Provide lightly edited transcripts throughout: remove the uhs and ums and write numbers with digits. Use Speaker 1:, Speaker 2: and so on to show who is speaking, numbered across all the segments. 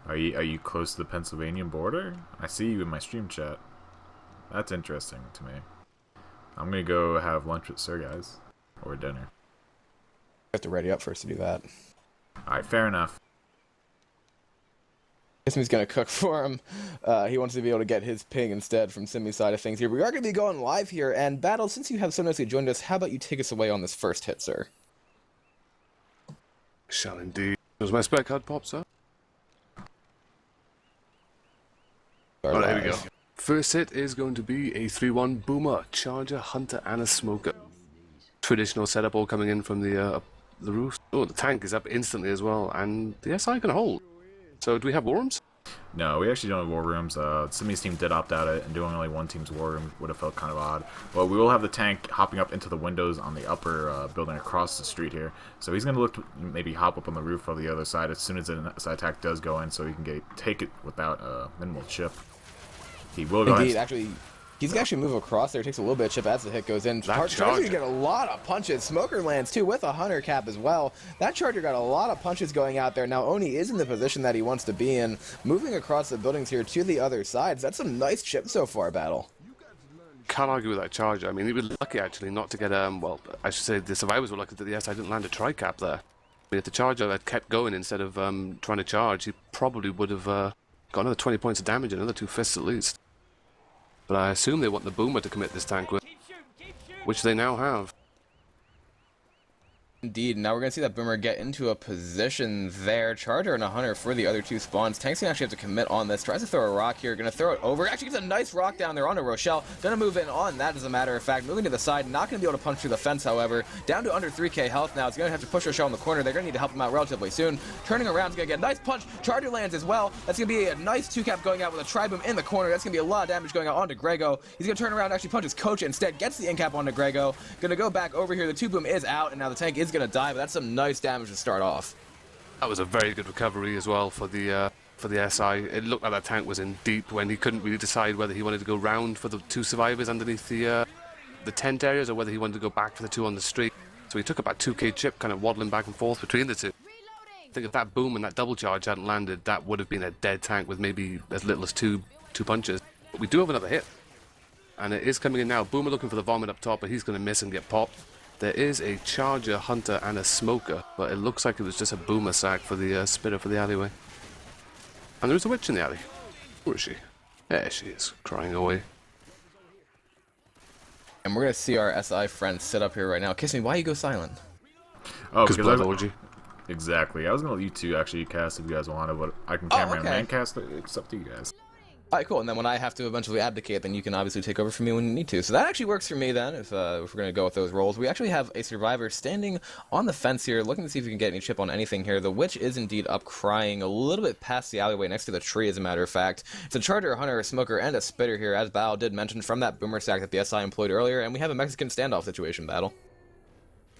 Speaker 1: Are you close to the Pennsylvania border? I see you in my stream chat. That's interesting to me. I'm gonna go have lunch with Sir Guys. Or dinner.
Speaker 2: You have to ready up first to do that.
Speaker 1: Alright, fair enough.
Speaker 2: Simi's gonna cook for him. He wants to be able to get his ping instead from Simi's side of things here. We are gonna be going live here, and Battle, since you have so nicely joined us, how about you take us away on this first hit, sir?
Speaker 3: Shall indeed. Does my spec card pop, sir? Alright, here we go. First hit is going to be a 3-1 Boomer, Charger, Hunter, and a Smoker. Traditional setup all coming in from the roof. Oh, the tank is up instantly as well, and the SI can hold. So, do we have war rooms?
Speaker 1: No, we actually don't have war rooms. Simi's team did opt out of it, and doing only one team's war room would have felt kind of odd. But we will have the tank hopping up into the windows on the upper building across the street here. So he's going to look to maybe hop up on the roof of the other side as soon as the side attack does go in, so he can take it without minimal chip. He will go
Speaker 2: Indeed, actually, he's gonna actually move across there. It takes a little bit of chip as the hit goes in. Charger get a lot of punches. Smoker lands too with a Hunter cap as well. That Charger got a lot of punches going out there. Now Oni is in the position that he wants to be in, moving across the buildings here to the other sides. That's some nice chip so far, Battle.
Speaker 3: Can't argue with that Charger. I mean, he was lucky actually not to get well, I should say the survivors were lucky that the SI didn't land a tri-cap there. I mean, if the Charger had kept going instead of trying to charge, he probably would have got another 20 points of damage and another 2 fists at least. But I assume they want the Boomer to commit this tank with, which they now have.
Speaker 2: Indeed, now we're going to see that Boomer get into a position there. Charger and a Hunter for the other two spawns. Tank's going to actually have to commit on this. Tries to throw a rock here. Going to throw it over. Actually gets a nice rock down there onto Rochelle. Going to move in on that as a matter of fact. Moving to the side. Not going to be able to punch through the fence, however. Down to under 3k health now. It's going to have to push Rochelle in the corner. They're going to need to help him out relatively soon. Turning around. It's going to get a nice punch. Charger lands as well. That's going to be a nice 2-cap going out with a tri-boom in the corner. That's going to be a lot of damage going out onto Grego. He's going to turn around and actually punch his coach instead. Gets the in-cap onto Grego. Going to go back over here. The 2-boom is out, and now the tank is going to die, but that's some nice damage to start off.
Speaker 3: That was a very good recovery as well for the SI. It looked like that tank was in deep when he couldn't really decide whether he wanted to go round for the 2 survivors underneath the tent areas or whether he wanted to go back for the 2 on the street. So he took about 2k chip, kind of waddling back and forth between the 2. I think if that boom and that double charge hadn't landed, that would have been a dead tank with maybe as little as two punches. But we do have another hit, and it is coming in now. Boomer looking for the vomit up top, but he's going to miss and get popped. There is a Charger, Hunter, and a Smoker, but it looks like it was just a Boomer sack for the spitter for the alleyway. And there is a witch in the alley. Where is she? There she is, crying away.
Speaker 2: And we're going to see our SI friend sit up here right now. Kiss me, why you go silent?
Speaker 1: Oh,
Speaker 3: because blood orgy.
Speaker 1: Exactly. I was going to let you two actually cast if you guys wanted, but I can camera and cast it. It's up to you guys.
Speaker 2: Alright, cool. And then when I have to eventually abdicate, then you can obviously take over for me when you need to. So that actually works for me then, if we're going to go with those roles. We actually have a survivor standing on the fence here, looking to see if we can get any chip on anything here. The witch is indeed up crying a little bit past the alleyway next to the tree, as a matter of fact. It's a Charger, a Hunter, a Smoker, and a Spitter here, as Battle did mention, from that Boomer sack that the SI employed earlier. And we have a Mexican standoff situation, Battle.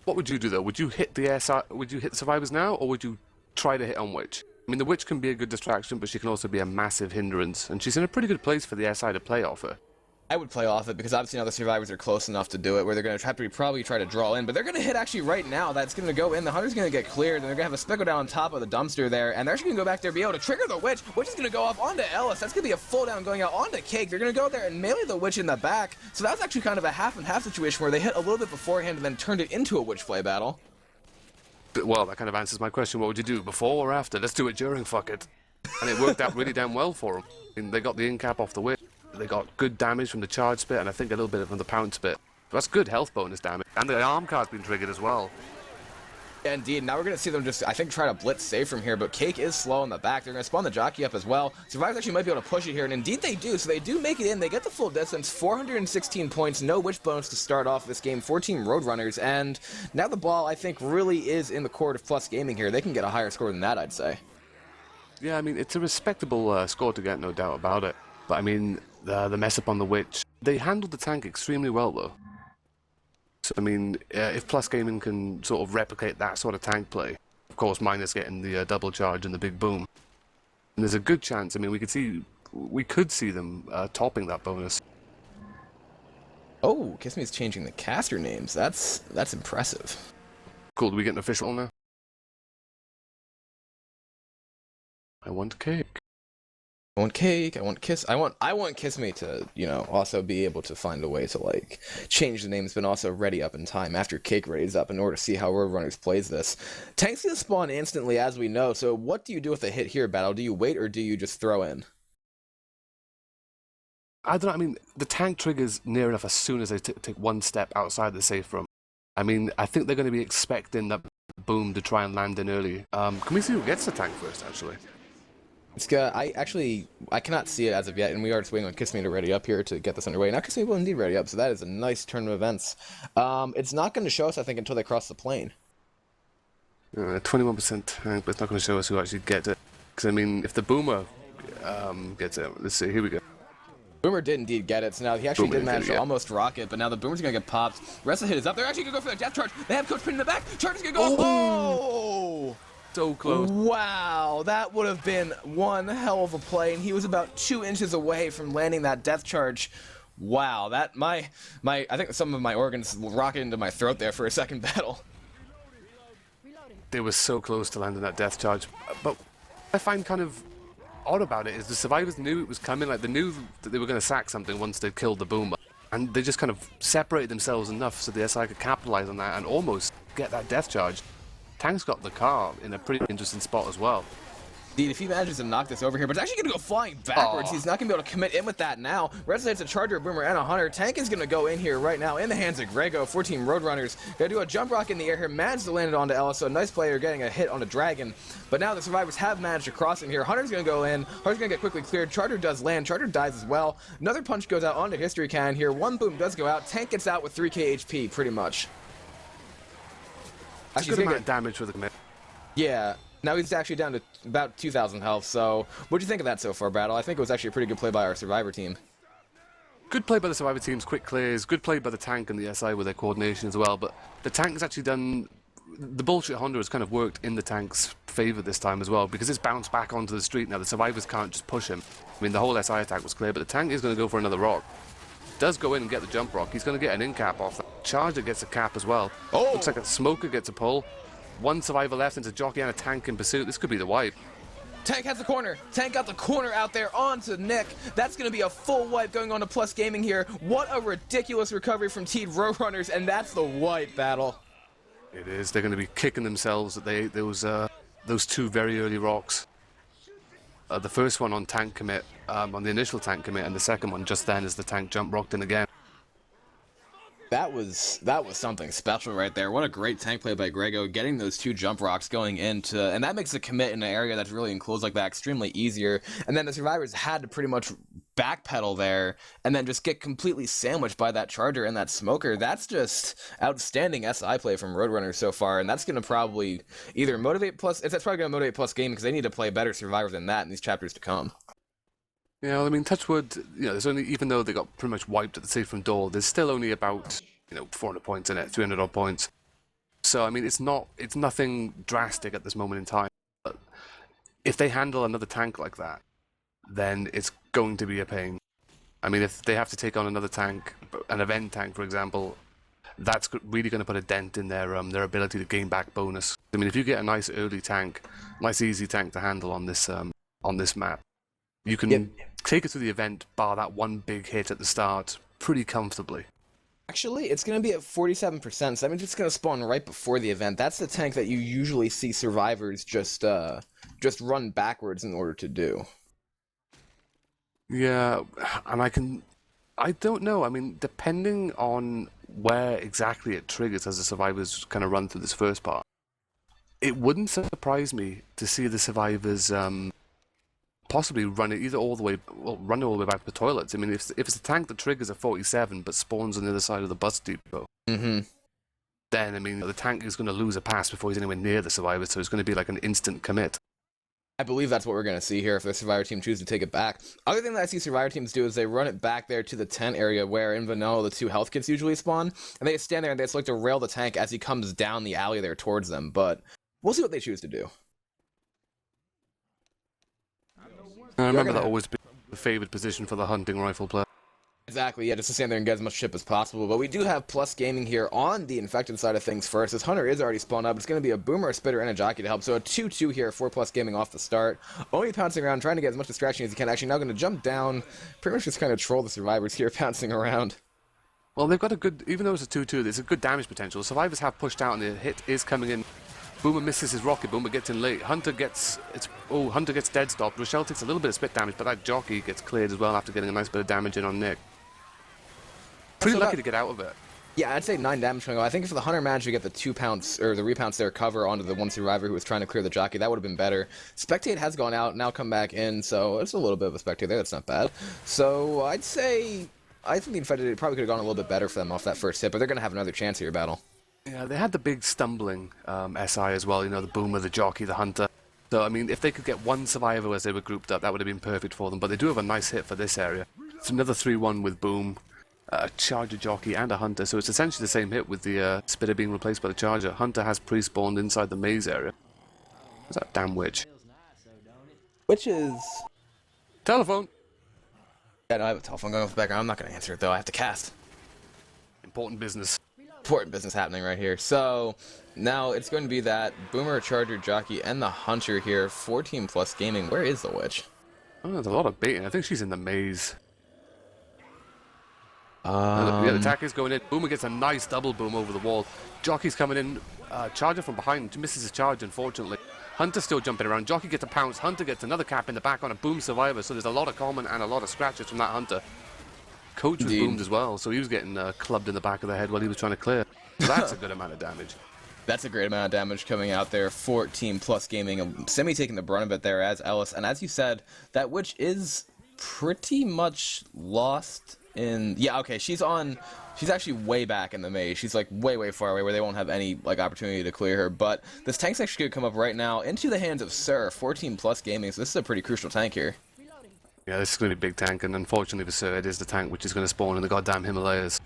Speaker 3: What would you do though? Would you hit the SI? Would you hit the survivors now, or would you try to hit on witch? I mean, the witch can be a good distraction, but she can also be a massive hindrance, and she's in a pretty good place for the SI to play off her.
Speaker 2: I would play off it, because obviously now the survivors are close enough to do it, where they're going to have to probably try to draw in, but they're going to hit actually right now. That's going to go in. The Hunter's going to get cleared, and they're going to have a Spick go down on top of the dumpster there, and they're actually going to go back there and be able to trigger the witch. Witch is going to go off onto Ellis. That's going to be a full down going out onto Cake. They're going to go there and melee the witch in the back. So that was actually kind of a half and half situation where they hit a little bit beforehand and then turned it into a witch play battle.
Speaker 3: Well, that kind of answers my question. What would you do, before or after? Let's do it during, fuck it. And it worked out really damn well for them. I mean, they got the in-cap off the whip. They got good damage from the charge spit, and I think a little bit from the pound spit. That's good health bonus damage. And the arm card's been triggered as well.
Speaker 2: Yeah, indeed. Now we're going to see them just, I think, try to blitz save from here, but Cake is slow in the back. They're going to spawn the jockey up as well. Survivors actually might be able to push it here, and indeed they do. So they do make it in. They get the full distance, 416 points, no witch bonus to start off this game, 14 Roadrunners, and now the ball, I think, really is in the court of Plus Gaming here. They can get a higher score than that, I'd say.
Speaker 3: Yeah, I mean, it's a respectable score to get, no doubt about it. But I mean, the mess up on the witch, they handled the tank extremely well, though. So, I mean, if Plus Gaming can sort of replicate that sort of tank play, of course, minus getting the double charge and the big boom, and there's a good chance. I mean, we could see them topping that bonus.
Speaker 2: Oh, Kiss Me's changing the caster names. That's impressive.
Speaker 3: Cool. Do we get an official now? I want cake.
Speaker 2: I want cake, I want kiss, I want Kiss Me to, you know, also be able to find a way to, like, change the names, but also ready up in time after Cake readies up in order to see how Roadrunners plays this. Tank's gonna spawn instantly, as we know, so what do you do with a hit here, Battle? Do you wait, or do you just throw in?
Speaker 3: I don't know, I mean, the tank triggers near enough as soon as they take one step outside the safe room. I mean, I think they're going to be expecting that boom to try and land in early. Can we see who gets the tank first, actually?
Speaker 2: I cannot see it as of yet, and we are just waiting on Kiss Me to ready up here to get this underway. Now Kiss Me will indeed ready up, so that is a nice turn of events. It's not going to show us, I think, until they cross the plane.
Speaker 3: 21% tank, but it's not going to show us who actually gets it. Because, I mean, if the boomer gets it, let's see, here we go.
Speaker 2: Boomer did indeed get it, so now he actually
Speaker 3: Boomer
Speaker 2: did manage
Speaker 3: did,
Speaker 2: to
Speaker 3: yeah.
Speaker 2: almost rock it, but now the Boomer's going to get popped. Rest of the hit is up. They're actually going to go for the death charge. They have Coach Pin in the back. Charge is going to go off. Oh!
Speaker 3: So close.
Speaker 2: Wow, that would have been one hell of a play, and he was about 2 inches away from landing that death charge. Wow, that I think some of my organs rocketed into my throat there for a second, Battle.
Speaker 3: They were so close to landing that death charge. But what I find kind of odd about it is the survivors knew it was coming. Like, they knew that they were going to sack something once they killed the boomer. And they just kind of separated themselves enough so the SI could capitalize on that and almost get that death charge. Tank's got the car in a pretty interesting spot as well.
Speaker 2: Indeed, if he manages to knock this over here, but it's actually going to go flying backwards. He's not going to be able to commit in with that now. Rest hits a Charger, a Boomer, and a Hunter. Tank is going to go in here right now in the hands of Grego. 14 Roadrunners. Going to do a jump rock in the air here. Managed to land it onto Ellis, so a nice player getting a hit on a Dragon. But now the survivors have managed to cross in here. Hunter's going to go in. Hunter's going to get quickly cleared. Charger does land. Charger dies as well. Another punch goes out onto History Cannon here. One boom does go out. Tank gets out with 3k HP, pretty much.
Speaker 3: It's a good amount of damage for the commit.
Speaker 2: Yeah. Now he's actually down to about 2,000 health, so what'd you think of that so far, Battle? I think it was actually a pretty good play by our Survivor team.
Speaker 3: Good play by the Survivor teams, quick clears, good play by the tank and the SI with their coordination as well, but the tank has actually done... The bullshit Honda has kind of worked in the tank's favour this time as well, because it's bounced back onto the street now. The Survivors can't just push him. I mean, the whole SI attack was clear, but the tank is going to go for another rock. Does go in and get the jump rock. He's going to get an in-cap off that. Charger gets a cap as well.
Speaker 2: Oh!
Speaker 3: Looks like a Smoker gets a pull. One survivor left into Jockey and a tank in pursuit. This could be the wipe.
Speaker 2: Tank has the corner. Tank got the corner out there onto Nick. That's going to be a full wipe going on to Plus Gaming here. What a ridiculous recovery from Teed Roadrunners, and that's the wipe, Battle.
Speaker 3: It is. They're going to be kicking themselves that those two very early rocks. The first one on tank commit, on the initial tank commit, and the second one just then as the tank jump rocked in again.
Speaker 2: That was something special right there. What a great tank play by Grego, getting those two jump rocks going into, and that makes the commit in an area that's really enclosed like that extremely easier. And then the survivors had to pretty much backpedal there and then just get completely sandwiched by that Charger and that Smoker. That's just outstanding SI play from Roadrunners so far, and that's going to probably either motivate Plus, that's probably going to motivate Plus Gaming because they need to play better Survivor than that in these chapters to come.
Speaker 3: Yeah, well, I mean, Touchwood, there's only, even though they got pretty much wiped at the safe from door, there's still only about, 400 points in it, 300 odd points. So, I mean, it's nothing drastic at this moment in time. But if they handle another tank like that, then it's going to be a pain. I mean, if they have to take on another tank, an event tank, for example, that's really going to put a dent in their ability to gain back bonus. I mean, if you get a nice early tank, nice easy tank to handle on this map, you can take it to the event, bar that one big hit at the start, pretty comfortably.
Speaker 2: Actually, it's going to be at 47%, so that means it's going to spawn right before the event. That's the tank that you usually see survivors just run backwards in order to do.
Speaker 3: Yeah, and I don't know, I mean, depending on where exactly it triggers as the survivors kind of run through this first part, it wouldn't surprise me to see the survivors possibly run it all the way back to the toilets. I mean, if it's a tank that triggers at 47 but spawns on the other side of the bus depot, then, I mean, the tank is going to lose a pass before he's anywhere near the survivors, so it's going to be like an instant commit.
Speaker 2: I believe that's what we're going to see here if the Survivor team chooses to take it back. Other thing that I see Survivor teams do is they run it back there to the tent area where in vanilla the two health kits usually spawn, and they just stand there and they just like to rail the tank as he comes down the alley there towards them, but we'll see what they choose to do.
Speaker 3: I remember that always being the favoured position for the hunting rifle player.
Speaker 2: Exactly, yeah, just to stand there and get as much chip as possible. But we do have Plus Gaming here on the Infected side of things first. This Hunter is already spawned up. It's going to be a Boomer, a Spitter, and a Jockey to help. So a 2-2 here for Plus Gaming off the start. Only pouncing around, trying to get as much distraction as he can. Actually now going to jump down, pretty much just kind of troll the survivors here, pouncing around.
Speaker 3: Well, they've got a good, even though it's a 2-2, there's a good damage potential. Survivors have pushed out and the hit is coming in. Boomer misses his rocket, Boomer gets in late. Hunter gets dead stopped. Rochelle takes a little bit of spit damage, but that Jockey gets cleared as well after getting a nice bit of damage in on Nick. Pretty lucky to get out of it.
Speaker 2: Yeah, I'd say 9 damage going on. I think if the Hunter managed to get the 2 pounce, or the repounce there cover onto the one survivor who was trying to clear the Jockey, that would have been better. Spectate has gone out, now come back in, so it's a little bit of a Spectate there, that's not bad. So I'd say, I think the Infected probably could have gone a little bit better for them off that first hit, but they're going to have another chance here, Battle.
Speaker 3: Yeah, they had the big stumbling SI as well, you know, the Boomer, the Jockey, the Hunter. So, I mean, if they could get one survivor as they were grouped up, that would have been perfect for them, but they do have a nice hit for this area. It's another 3-1 with Boom. A Charger, Jockey, and a Hunter, so it's essentially the same hit with the Spitter being replaced by the Charger. Hunter has pre-spawned inside the maze area. What's that damn witch?
Speaker 2: Which is...
Speaker 3: Telephone!
Speaker 2: Yeah, no, I have a telephone going off the background. I'm not going to answer it, though. I have to cast.
Speaker 3: Important business.
Speaker 2: Important business happening right here. So, now it's going to be that Boomer, Charger, Jockey, and the Hunter here for Team Plus Gaming. Where is the witch?
Speaker 3: Oh, there's a lot of baiting. I think she's in the maze. Yeah, the attack is going in. Boomer gets a nice double boom over the wall. Jockey's coming in. Charger from behind. Misses his charge, unfortunately. Hunter's still jumping around. Jockey gets a pounce. Hunter gets another cap in the back on a Boom survivor. So there's a lot of common and a lot of scratches from that Hunter. Coach was boomed as well, so he was getting clubbed in the back of the head while he was trying to clear. So that's a good amount of damage.
Speaker 2: That's a great amount of damage coming out there for Team Plus Gaming. Semi taking the brunt of it there as Ellis. And as you said, that witch is pretty much lost in... Yeah, okay, she's actually way back in the maze. She's like way far away where they won't have any like opportunity to clear her. But this tank's actually going to come up right now into the hands of Sir for Team Plus Gaming. So this is a pretty crucial tank here.
Speaker 3: Yeah, this is going to be a big tank, and unfortunately for Sir, it is the tank which is going to spawn in the goddamn Himalayas.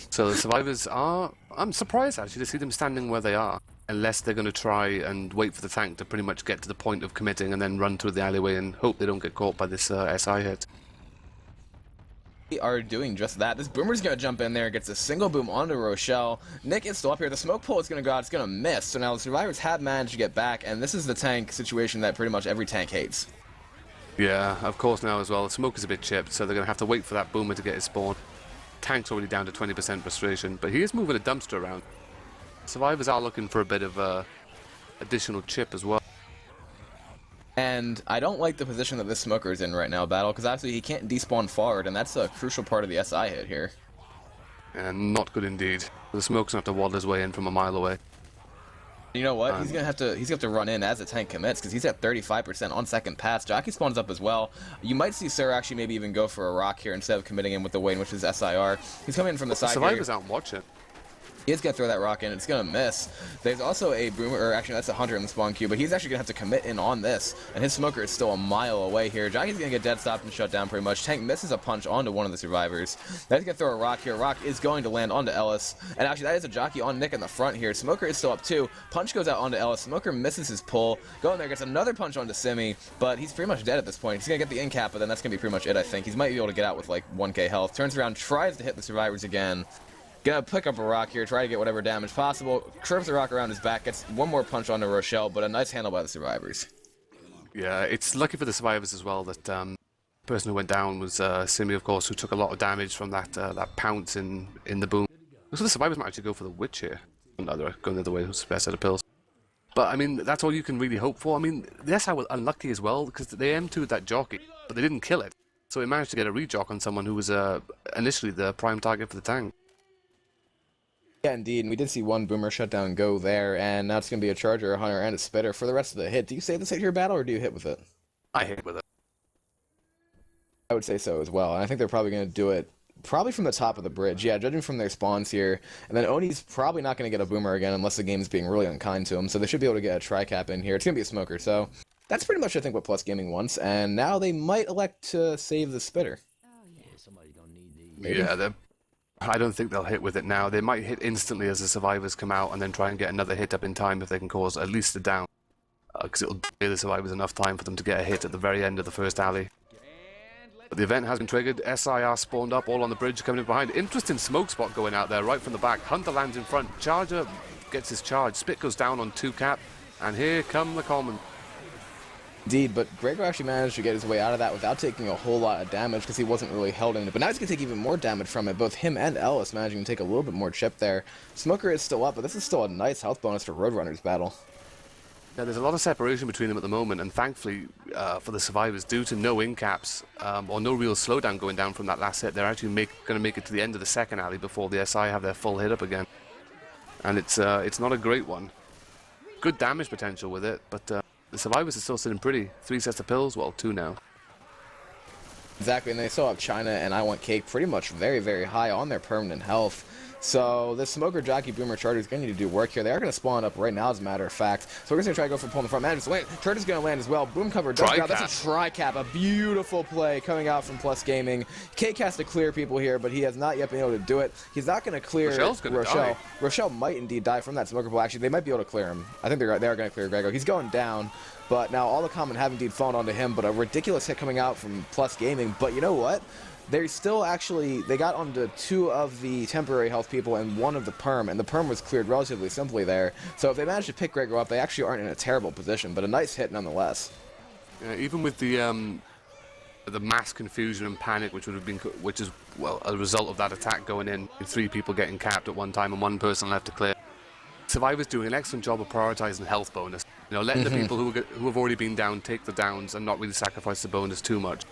Speaker 3: So the survivors are... I'm surprised, actually, to see them standing where they are, unless they're going to try and wait for the tank to pretty much get to the point of committing and then run through the alleyway and hope they don't get caught by this SI hit.
Speaker 2: They are doing just that. This Boomer's going to jump in there, gets a single boom onto Rochelle. Nick is still up here. The smoke pole is going to go out. It's going to miss. So now the survivors have managed to get back, and this is the tank situation that pretty much every tank hates.
Speaker 3: Yeah, of course now as well. The smoke is a bit chipped, so they're going to have to wait for that Boomer to get his spawn. Tank's already down to 20% frustration, but he is moving a dumpster around. Survivors are looking for a bit of additional chip as well.
Speaker 2: And I don't like the position that this smoker is in right now, Battle, because obviously he can't despawn forward, and that's a crucial part of the SI hit here.
Speaker 3: And not good indeed. The smoke's going to have to waddle his way in from a mile away.
Speaker 2: You know what? He's gonna have to run in as the tank commits because he's at 35% on second pass. Jockey spawns up as well. You might see Sir actually maybe even go for a rock here instead of committing in with the Wayne, which is SIR. He's coming in from the side.
Speaker 3: Survivors aren't watching.
Speaker 2: He is going to throw that rock in. It's going to miss. There's also a Boomer, or actually that's a Hunter in the spawn queue, but he's actually going to have to commit in on this. And his smoker is still a mile away here. Jockey's going to get dead stopped and shut down pretty much. Tank misses a punch onto one of the survivors. Now he's going to throw a rock here. Rock is going to land onto Ellis. And actually that is a Jockey on Nick in the front here. Smoker is still up too. Punch goes out onto Ellis. Smoker misses his pull. Going there, gets another punch onto Simi, but he's pretty much dead at this point. He's going to get the in cap, but then that's going to be pretty much it, I think. He might be able to get out with like 1k health. Turns around, tries to hit the survivors again. Gonna pick up a rock here, try to get whatever damage possible. Curves the rock around his back, gets one more punch onto Rochelle, but a nice handle by the survivors.
Speaker 3: Yeah, it's lucky for the survivors as well that the person who went down was Simi, of course, who took a lot of damage from that pounce in the boom. So the survivors might actually go for the witch here. No, they're going the other way, it's the best set of pills. But, I mean, that's all you can really hope for. I mean, the SI was unlucky as well, because they M2'd that Jockey, but they didn't kill it. So he managed to get a rejock on someone who was initially the prime target for the tank.
Speaker 2: Yeah, indeed, and we did see one Boomer shutdown go there, and now it's going to be a Charger, a Hunter, and a Spitter for the rest of the hit. Do you save this hit here, Battle, or do you hit with it?
Speaker 3: I hit with it.
Speaker 2: I would say so as well, and I think they're probably going to do it probably from the top of the bridge. Yeah, judging from their spawns here, and then Oni's probably not going to get a Boomer again unless the game's being really unkind to him, so they should be able to get a tri-cap in here. It's going to be a smoker, so that's pretty much, I think, what Plus Gaming wants, and now they might elect to save the Spitter. Maybe.
Speaker 3: Yeah, I don't think they'll hit with it now. They might hit instantly as the survivors come out and then try and get another hit up in time if they can cause at least a down. Because it'll give the survivors enough time for them to get a hit at the very end of the first alley. But the event has been triggered. SIR spawned up, all on the bridge, coming in behind. Interesting smoke spot going out there, right from the back. Hunter lands in front. Charger gets his charge. Spit goes down on 2 cap. And here come the common.
Speaker 2: Indeed, but Gregor actually managed to get his way out of that without taking a whole lot of damage because he wasn't really held in it. But now he's going to take even more damage from it. Both him and Ellis managing to take a little bit more chip there. Smoker is still up, but this is still a nice health bonus for Roadrunner's battle.
Speaker 3: Yeah, there's a lot of separation between them at the moment, and thankfully for the survivors, due to no in-caps or no real slowdown going down from that last hit, they're actually going to make it to the end of the second alley before the SI have their full hit up again. And it's not a great one. Good damage potential with it, but the survivors are still sitting pretty. 3 sets of pills, well, 2 now.
Speaker 2: Exactly, and they still have China and I Want Cake pretty much very, very high on their permanent health. So this Smoker, Jockey, Boomer, Charger is going to need to do work here. They are going to spawn up right now, as a matter of fact. So we're going to try to go for pull in the front. Manages to land. Charger's going to land as well. Boom cover does grab. That's a tri-cap. A beautiful play coming out from Plus Gaming. Cake has to clear people here, but he has not yet been able to do it. He's not going to clear Rochelle. Die. Rochelle might indeed die from that Smoker pull. Actually, they might be able to clear him. I think they are going to clear Grego. He's going down. But now all the common have indeed fallen onto him, but a ridiculous hit coming out from Plus Gaming. But you know what? They still actually, they got onto 2 of the temporary health people and 1 of the perm, and the perm was cleared relatively simply there. So if they manage to pick Gregor up, they actually aren't in a terrible position, but a nice hit nonetheless.
Speaker 3: Even with the mass confusion and panic, which is well a result of that attack going in, 3 people getting capped at one time and 1 person left to clear. Survivors doing an excellent job of prioritizing health bonus. You know, letting the people who have already been down take the downs and not really sacrifice the bonus too much.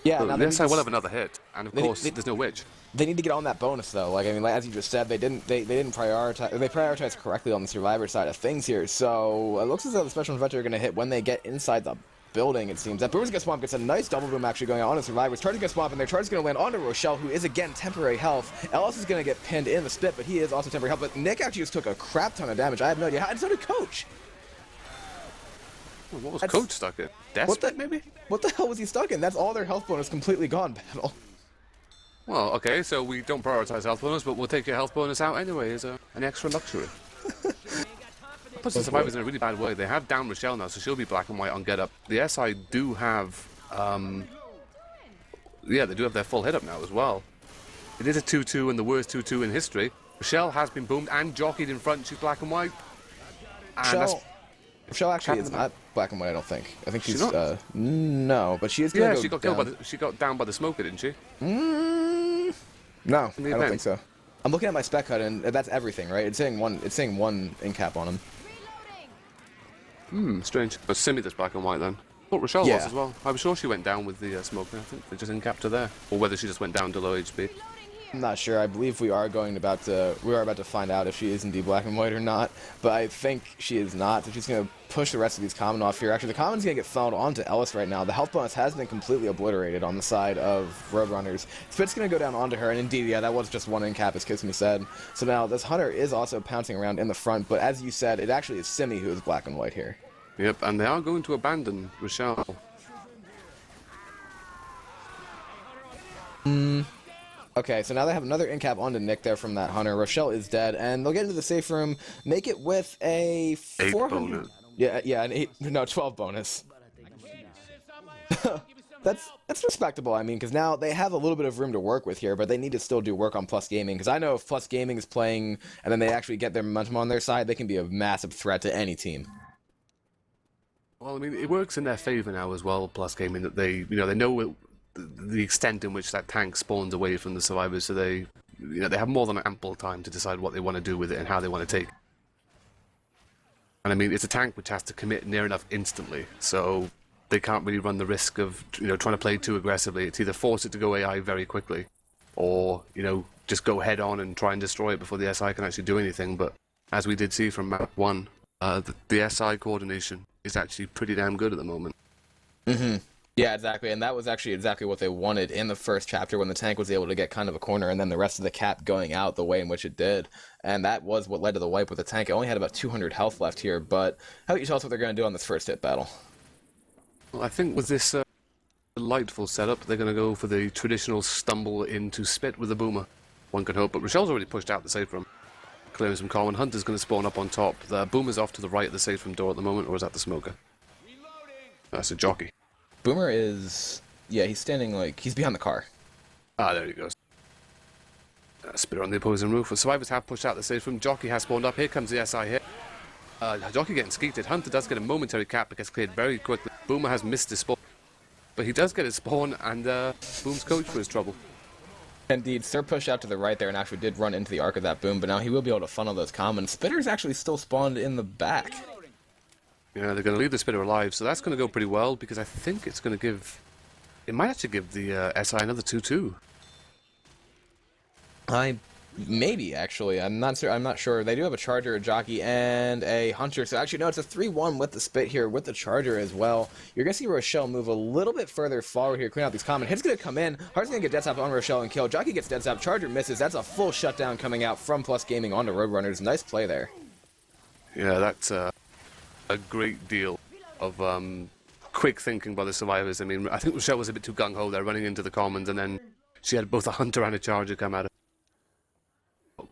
Speaker 2: Yeah,
Speaker 3: so
Speaker 2: now
Speaker 3: the SI will have another hit, and of course there's no witch.
Speaker 2: They need to get on that bonus though. Like I mean, as you just said, they didn't prioritize. They prioritized correctly on the survivor side of things here. So it looks as though the special inventor are going to hit when they get inside the building. It seems that Boomer's gonna swamp gets a nice double boom actually going on to survivors. Charger's gonna swamp in there. Charger's gonna land onto Rochelle, who is again temporary health. Ellis is gonna get pinned in the spit, but he is also temporary health. But Nick actually just took a crap ton of damage. I have no idea how. And so did Coach.
Speaker 3: What was Coach stuck in? Desperate, maybe?
Speaker 2: What the hell was he stuck in? That's all their health bonus completely gone, battle.
Speaker 3: Well, okay, so we don't prioritize health bonus, but we'll take your health bonus out anyway as an extra luxury. Puts the survivors in a really bad way. They have down Rochelle now, so she'll be black and white on get up. The SI do have, yeah, they do have their full hit up now as well. It is a 2-2 and the worst 2-2 in history. Rochelle has been boomed and jockeyed in front. She's black and white. And
Speaker 2: Rochelle actually is not black and white, I don't think. I think she's,
Speaker 3: no,
Speaker 2: but she is gonna go
Speaker 3: she got
Speaker 2: down.
Speaker 3: she got down by the smoker, didn't she?
Speaker 2: No, I don't think so. I'm looking at my spec HUD, and that's everything, right? It's saying one in cap on him.
Speaker 3: Strange. But Simi that's black and white then. I thought Rochelle was as well. I was sure she went down with the smoker. I think they just in-capped her there. Or whether she just went down to low HP.
Speaker 2: I'm not sure. I believe we are about to find out if she is indeed black and white or not. But I think she is not. So she's going to push the rest of these common off here. Actually, the common's going to get funneled onto Ellis right now. The health bonus has been completely obliterated on the side of Roadrunners. Spit's going to go down onto her, and indeed, yeah, that was just one in cap, as Kiss Me said. So now this Hunter is also pouncing around in the front, but as you said, it actually is Simi who is black and white here.
Speaker 3: Yep, and they are going to abandon Rochelle.
Speaker 2: Okay, so now they have another in-cap onto Nick there from that Hunter. Rochelle is dead, and they'll get into the safe room, make it with a 400...
Speaker 3: bonus.
Speaker 2: Yeah, an 12 bonus. That's respectable, I mean, because now they have a little bit of room to work with here, but they need to still do work on Plus Gaming, because I know if Plus Gaming is playing and then they actually get their momentum on their side, they can be a massive threat to any team.
Speaker 3: Well, I mean, it works in their favor now as well, Plus Gaming, that they know the extent in which that tank spawns away from the survivors, so they have more than ample time to decide what they want to do with it and how they want to take it. And I mean, it's a tank which has to commit near enough instantly, so they can't really run the risk of trying to play too aggressively. It's either force it to go AI very quickly, or just go head on and try and destroy it before the SI can actually do anything. But as we did see from map 1, the SI coordination is actually pretty damn good at the moment.
Speaker 2: Yeah, exactly, and that was actually exactly what they wanted in the first chapter when the tank was able to get kind of a corner and then the rest of the cap going out the way in which it did. And that was what led to the wipe with the tank. It only had about 200 health left here, but how about you tell us what they're going to do on this first hit battle?
Speaker 3: Well, I think with this delightful setup, they're going to go for the traditional stumble into spit with the boomer. One can hope, but Rochelle's already pushed out the safe room, clearing some common. Hunter's going to spawn up on top. The boomer's off to the right of the safe room door at the moment, or is that the smoker? That's a jockey.
Speaker 2: Boomer is... Yeah, he's standing like... He's behind the car.
Speaker 3: Ah, there he goes. Spitter on the opposing roof. The survivors have pushed out the stage from. Jockey has spawned up. Here comes the SI hit. Jockey getting skeeted. Hunter does get a momentary cap, but gets cleared very quickly. Boomer has missed his spawn. But he does get his spawn, and Boom's coach for his trouble.
Speaker 2: Indeed, Sir pushed out to the right there and actually did run into the arc of that Boom, but now he will be able to funnel those commons. Spitter's actually still spawned in the back.
Speaker 3: Yeah, they're going to leave the Spitter alive, so that's going to go pretty well, because I think it's going to give... It might actually give the SI another 2-2.
Speaker 2: Maybe, actually. I'm not sure. They do have a Charger, a Jockey, and a Hunter. So actually, no, it's a 3-1 with the Spit here, with the Charger as well. You're going to see Rochelle move a little bit further forward here, clean out these common. Hit's going to come in. Heart's going to get Death Stop on Rochelle and kill. Jockey gets Death Stop. Charger misses. That's a full shutdown coming out from Plus Gaming onto Roadrunners. Nice play there.
Speaker 3: Yeah, that's a great deal of quick thinking by the survivors. I mean, I think Rochelle was a bit too gung-ho there, running into the commons, and then she had both a Hunter and a Charger come at her.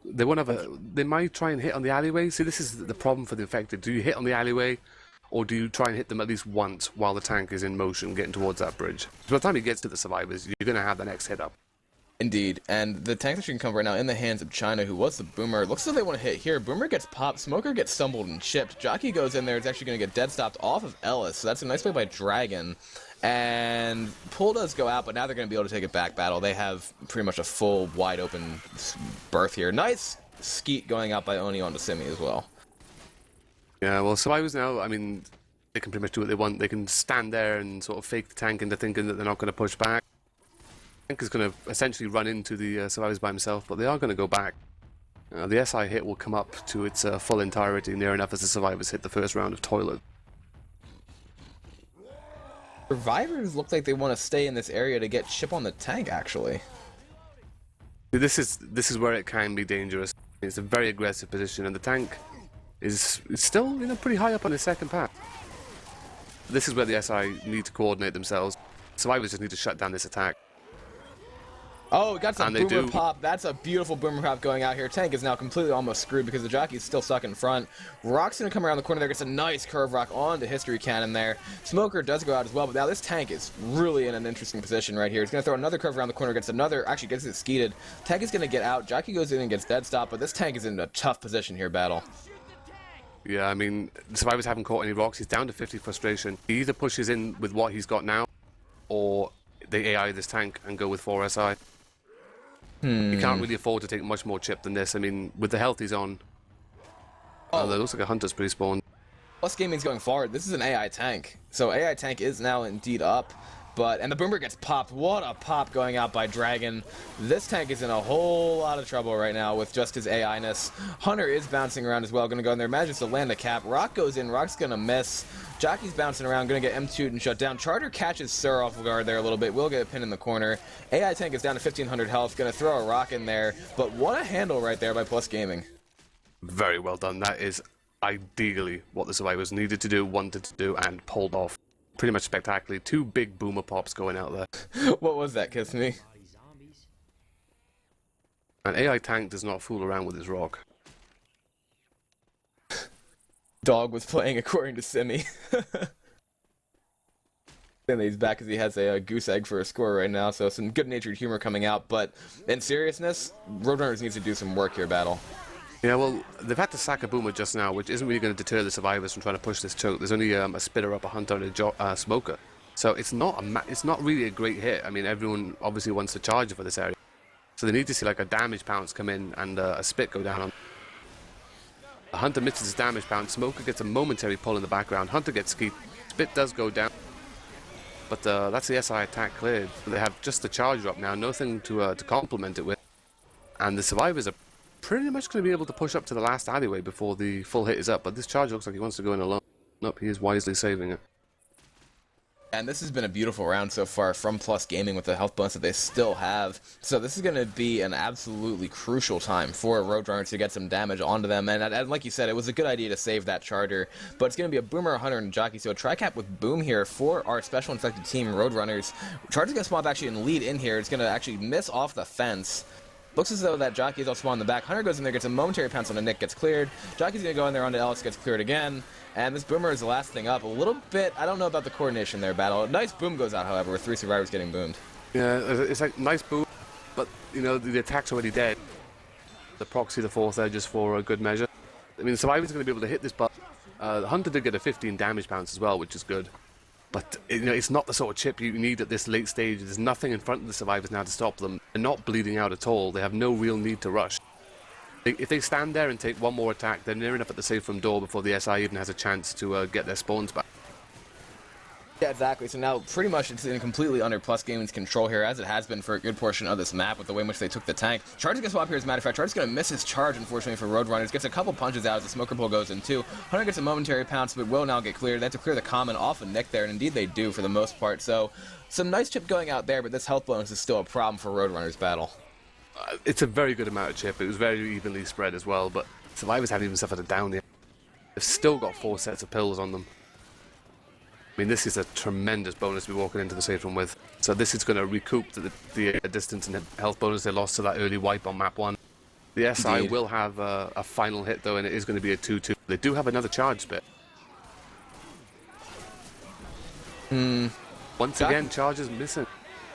Speaker 3: They won't have they might try and hit on the alleyway. See, this is the problem for the infected. Do you hit on the alleyway, or do you try and hit them at least once while the tank is in motion getting towards that bridge? By the time he gets to the survivors, you're going to have the next hit up.
Speaker 2: Indeed, and the tank that can come right now in the hands of China, who was the Boomer. Looks as though they want to hit here. Boomer gets popped, Smoker gets stumbled and chipped. Jockey goes in there, it's actually going to get dead stopped off of Ellis, so that's a nice play by Dragon. And Pull does go out, but now they're going to be able to take it back battle. They have pretty much a full, wide open berth here. Nice skeet going out by Oni onto Simi as well.
Speaker 3: Yeah, well, survivors now, I mean, they can pretty much do what they want. They can stand there and sort of fake the tank into thinking that they're not going to push back. The tank is going to essentially run into the survivors by himself, but they are going to go back. The SI hit will come up to its full entirety near enough as the survivors hit the first round of toilet.
Speaker 2: Survivors look like they want to stay in this area to get chip on the tank, actually.
Speaker 3: This is where it can be dangerous. It's a very aggressive position, and the tank is still, you know, pretty high up on his second path. This is where the SI need to coordinate themselves. Survivors just need to shut down this attack.
Speaker 2: Oh, we got some
Speaker 3: And
Speaker 2: Boomer pop. That's a beautiful Boomer pop going out here. Tank is now completely almost screwed because the Jockey's still stuck in front. Rock's going to come around the corner there, gets a nice curve rock onto History Cannon there. Smoker does go out as well, but now this tank is really in an interesting position right here. He's going to throw another curve around the corner, gets another, actually gets it skeeted. Tank is going to get out. Jockey goes in and gets dead stop, but this tank is in a tough position here, Battle.
Speaker 3: Yeah, I mean, the survivors haven't caught any rocks. He's down to 50 frustration. He either pushes in with what he's got now, or they AI this tank and go with 4 SI. He can't really afford to take much more chip than this. I mean, with the health he's on, it looks like a Hunter's pre-spawned.
Speaker 2: Plus Gaming's going forward. This is an AI tank. So AI tank is now indeed up. And the Boomer gets popped. What a pop going out by Dragon. This tank is in a whole lot of trouble right now with just his AI-ness. Hunter is bouncing around as well. Going to go in there. Manages to land a cap. Rock goes in. Rock's going to miss. Jockey's bouncing around. Going to get M2'd and shut down. Charter catches Sir off guard there a little bit. Will get a pin in the corner. AI tank is down to 1500 health. Going to throw a rock in there. But what a handle right there by Plus Gaming.
Speaker 3: Very well done. That is ideally what the survivors needed to do, wanted to do, and pulled off. Pretty much spectacularly. 2 big Boomer pops going out there.
Speaker 2: What was that, Kiss Me?
Speaker 3: An AI tank does not fool around with his rock.
Speaker 2: Dog was playing according to Simi. And he's back because he has a goose egg for a score right now, so some good-natured humor coming out. But in seriousness, Roadrunners needs to do some work here, Battle.
Speaker 3: Yeah, well, they've had to sack a Boomer just now, which isn't really going to deter the survivors from trying to push this choke. There's only a Spitter up, a Hunter, and a Smoker. So it's not really a great hit. I mean, everyone obviously wants to charge for this area. So they need to see like a damage pounce come in and a Spit go down on. The Hunter misses his damage pounce. Smoker gets a momentary pull in the background. Hunter gets skied. Spit does go down. But that's the SI attack cleared. They have just the Charger up now, nothing to complement it with. And the survivors are pretty much going to be able to push up to the last alleyway before the full hit is up, but this Charger looks like he wants to go in alone. Nope, he is wisely saving it.
Speaker 2: And this has been a beautiful round so far from Plus Gaming with the health bonus that they still have. So this is going to be an absolutely crucial time for Roadrunner to get some damage onto them. And like you said, it was a good idea to save that Charger. But it's going to be a Boomer, a Hunter, and a Jockey. So a tri-cap with Boom here for our special infected team, Roadrunners. Charger's going to spawn up actually and lead in here. It's going to actually miss off the fence. Looks as though that Jockey is all spawned in the back. Hunter goes in there, gets a momentary pounce on the Nick, gets cleared. Jockey's going to go in there onto Ellis, gets cleared again. And this boomer is the last thing up. A little bit, I don't know about the coordination there, Battle. A nice boom goes out, however, with 3 survivors getting boomed.
Speaker 3: Yeah, it's like nice boom, but you know the attack's already dead. The proxy, the fourth edge, just for a good measure. I mean, the survivor's going to be able to hit this button. The hunter did get a 15 damage bounce as well, which is good. But you know, it's not the sort of chip you need at this late stage. There's nothing in front of the survivors now to stop them. They're not bleeding out at all. They have no real need to rush. If they stand there and take one more attack, they're near enough at the safe room door before the SI even has a chance to get their spawns back.
Speaker 2: Yeah, exactly. So now pretty much it's in completely under Plus Gaming's control here, as it has been for a good portion of this map with the way in which they took the tank. Charge's gonna swap here, as a matter of fact. Charge's gonna miss his charge, unfortunately, for Roadrunners. Gets a couple punches out as the smoker pole goes in too. Hunter gets a momentary pounce, but will now get cleared. They have to clear the common off of Nick there, and indeed they do for the most part. So some nice chip going out there, but this health bonus is still a problem for Roadrunners Battle.
Speaker 3: It's a very good amount of chip. It was very evenly spread as well, but survivors haven't even suffered a down yet. They've still got 4 sets of pills on them. I mean, this is a tremendous bonus to be walking into the safe room with. So this is going to recoup the distance and health bonus they lost to that early wipe on map 1. The SI
Speaker 2: Indeed.
Speaker 3: will have a final hit, though, and it is going to be a 2-2. They do have another charge spit. Once again, charge is missing.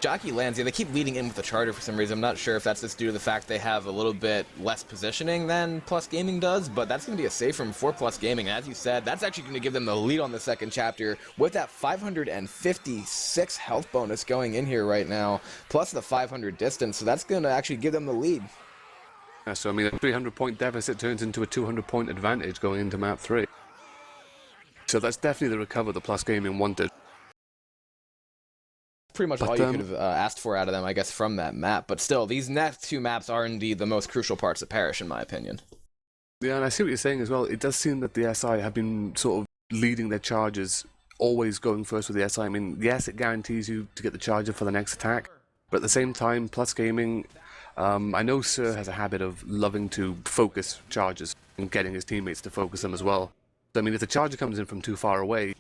Speaker 2: Jockey lands, yeah, they keep leading in with the charger for some reason. I'm not sure if that's just due to the fact they have a little bit less positioning than Plus Gaming does, but that's going to be a safe room for Plus Gaming. As you said, that's actually going to give them the lead on the second chapter with that 556 health bonus going in here right now, plus the 500 distance, so that's going to actually give them the lead.
Speaker 3: Yeah, so, I mean, a 300-point deficit turns into a 200-point advantage going into map 3. So that's definitely the recover the Plus Gaming wanted.
Speaker 2: Pretty much all you could have asked for out of them, I guess, from that map. But still, these next 2 maps are indeed the most crucial parts of Parish, in my opinion.
Speaker 3: Yeah, and I see what you're saying as well. It does seem that the SI have been sort of leading their charges, always going first with the SI. I mean, yes, it guarantees you to get the charger for the next attack, but at the same time, Plus Gaming, I know Sir has a habit of loving to focus charges and getting his teammates to focus them as well. So, I mean, if the charger comes in from too far away,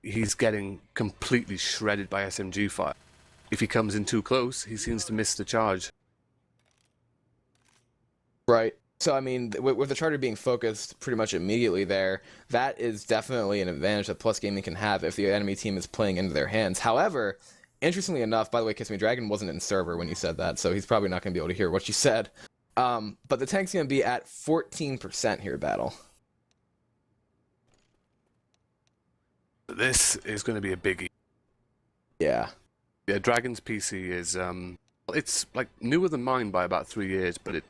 Speaker 3: he's getting completely shredded by SMG fire. If he comes in too close, he seems to miss the charge.
Speaker 2: Right. So, I mean, with the charger being focused pretty much immediately there, that is definitely an advantage that Plus Gaming can have if the enemy team is playing into their hands. However, interestingly enough, by the way, Kiss Me Dragon wasn't in server when you said that, so he's probably not going to be able to hear what you said. But the tank's going to be at 14% here, Battle.
Speaker 3: This is going to be a biggie.
Speaker 2: Yeah.
Speaker 3: Yeah, Dragon's PC is, it's like newer than mine by about 3 years, but it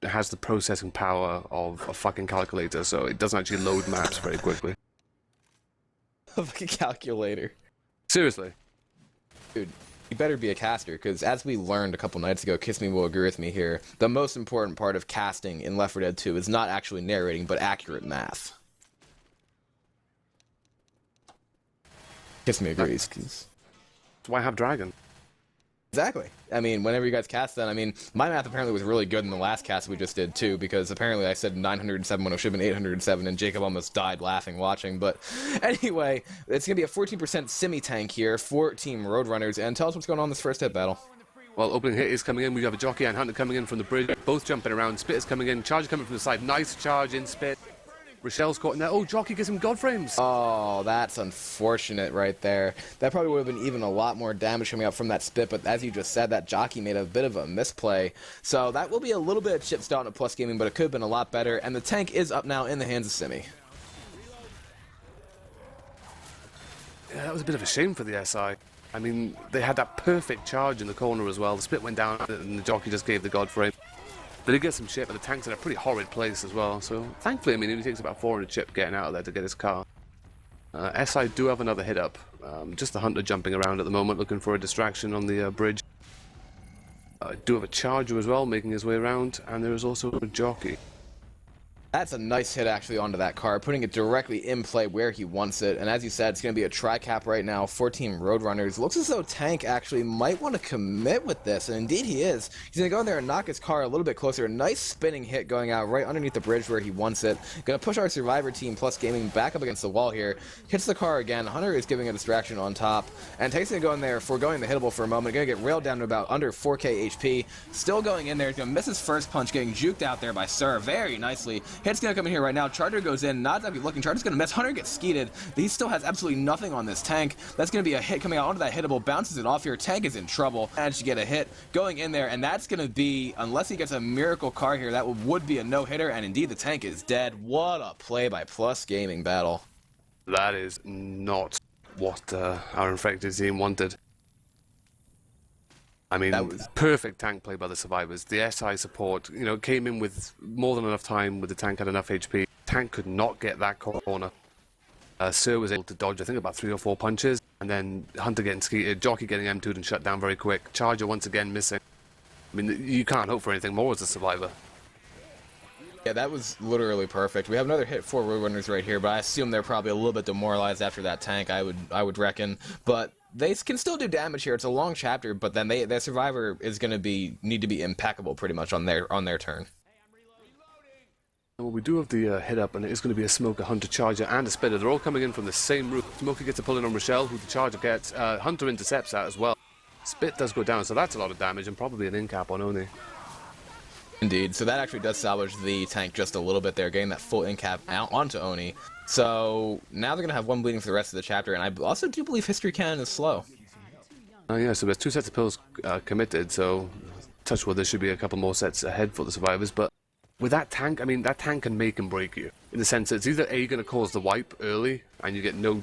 Speaker 3: has the processing power of a fucking calculator, so it doesn't actually load maps very quickly.
Speaker 2: A fucking calculator.
Speaker 3: Seriously.
Speaker 2: Dude, you better be a caster, because as we learned a couple nights ago, Kiss Me will agree with me here, the most important part of casting in Left 4 Dead 2 is not actually narrating, but accurate math. Kiss Me agrees.
Speaker 3: That's why I have Dragon.
Speaker 2: Exactly. I mean, whenever you guys cast that, I mean, my math apparently was really good in the last cast we just did, too, because apparently I said 907 when it should have been 807, and Jacob almost died laughing watching. But anyway, it's going to be a 14% semi-tank here for Team Roadrunners, and tell us what's going on in this first hit battle.
Speaker 3: Well, opening hit is coming in. We have a Jockey and Hunter coming in from the bridge, both jumping around. Spit is coming in. Charge coming from the side. Nice charge in Spit. Rochelle's caught in there. Oh, Jockey gets him God frames.
Speaker 2: Oh, that's unfortunate right there. That probably would have been even a lot more damage coming out from that Spit, but as you just said, that Jockey made a bit of a misplay. So that will be a little bit of chip start at Plus Gaming, but it could have been a lot better, and the tank is up now in the hands of Simi.
Speaker 3: Yeah, that was a bit of a shame for the SI. I mean, they had that perfect charge in the corner as well. The Spit went down, and the Jockey just gave the God frame. They did get some chip, but the tank's in a pretty horrid place as well. So, thankfully, I mean, it only takes about 400 chip getting out of there to get his car. SI do have another hit up. Just the Hunter jumping around at the moment, looking for a distraction on the bridge. Do have a Charger as well, making his way around, and there is also a Jockey.
Speaker 2: That's a nice hit actually onto that car, putting it directly in play where he wants it. And as you said, it's going to be a tri-cap right now for Team Roadrunners. Looks as though Tank actually might want to commit with this, and indeed he is. He's going to go in there and knock his car a little bit closer. A nice spinning hit going out right underneath the bridge where he wants it. Going to push our Survivor team Plus Gaming back up against the wall here. Hits the car again. Hunter is giving a distraction on top. And Tank's going to go in there, foregoing the hittable for a moment. Going to get railed down to about under 4k HP. Still going in there. He's going to miss his first punch, getting juked out there by Sir very nicely. Hit's going to come in here right now. Charger goes in. Not exactly looking. Charger's going to miss. Hunter gets skeeted. He still has absolutely nothing on this tank. That's going to be a hit coming out onto that hittable. Bounces it off here. Tank is in trouble. Managed to get a hit going in there, and that's going to be, unless he gets a miracle car here, that would be a no-hitter, and indeed the tank is dead. What a play by Plus Gaming Battle.
Speaker 3: That is not what our infected team wanted. I mean, perfect tank play by the survivors. The SI support, you know, came in with more than enough time with the tank had enough HP. Tank could not get that corner. Sir was able to dodge, I think, about 3 or 4 punches, and then Hunter getting skeeted, Jockey getting M2'd and shut down very quick. Charger once again missing. I mean, you can't hope for anything more as a survivor.
Speaker 2: Yeah, that was literally perfect. We have another hit for Roadrunners right here, but I assume they're probably a little bit demoralized after that tank, I would reckon. But they can still do damage here. It's a long chapter, but then their survivor is going to need to be impeccable pretty much on their turn.
Speaker 3: Well, we do have the hit up, and it is going to be a Smoker, Hunter, Charger, and a Spitter. They're all coming in from the same route. Smoker gets a pull in on Rochelle, who the Charger gets. Hunter intercepts that as well. Spit does go down, so that's a lot of damage, and probably an in-cap on Oni.
Speaker 2: Indeed, so that actually does salvage the tank just a little bit there, getting that full in-cap out onto Oni. So now they're going to have one bleeding for the rest of the chapter, and I also do believe History Cannon is slow.
Speaker 3: Yeah, so there's 2 sets of pills committed, so touch wood, there should be a couple more sets ahead for the survivors, but with that tank, I mean, that tank can make and break you, in the sense that it's either A, going to cause the wipe early, and you get no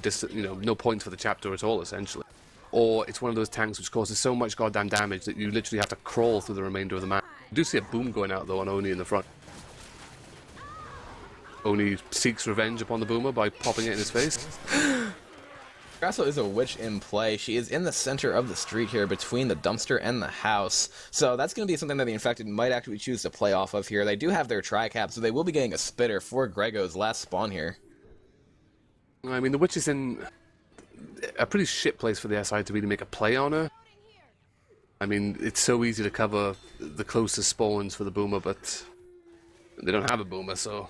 Speaker 3: points for the chapter at all, essentially, or it's one of those tanks which causes so much goddamn damage that you literally have to crawl through the remainder of the map. You do see a boom going out, though, on Oni in the front. Oni seeks revenge upon the boomer by popping it in his face.
Speaker 2: Grasso is a witch in play. She is in the center of the street here between the dumpster and the house. So that's going to be something that the infected might actually choose to play off of here. They do have their tri-cap, so they will be getting a spitter for Grego's last spawn here.
Speaker 3: I mean, the witch is in a pretty shit place for the SI to really make a play on her. I mean, it's so easy to cover the closest spawns for the boomer, but they don't have a boomer, so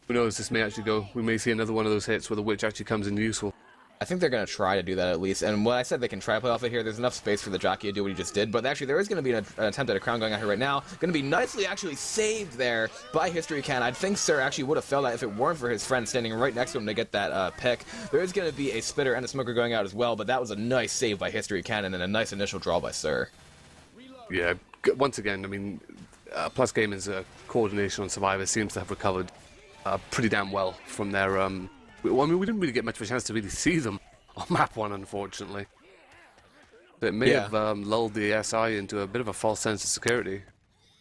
Speaker 3: who knows, this may actually go. We may see another one of those hits where the witch actually comes in useful.
Speaker 2: I think they're going to try to do that at least, and when I said they can try to play off it here, there's enough space for the jockey to do what he just did, but actually there is going to be an attempt at a crown going out here right now. Going to be nicely actually saved there by History Can. I think Sir actually would have felt that if it weren't for his friend standing right next to him to get that pick. There is going to be a spitter and a smoker going out as well, but that was a nice save by History Cannon and a nice initial draw by Sir.
Speaker 3: Yeah, once again, I mean, Plus Gaming's coordination on Survivor seems to have recovered pretty damn well from their... well, I mean, we didn't really get much of a chance to really see them on map 1, unfortunately. But it may have lulled the SI into a bit of a false sense of security.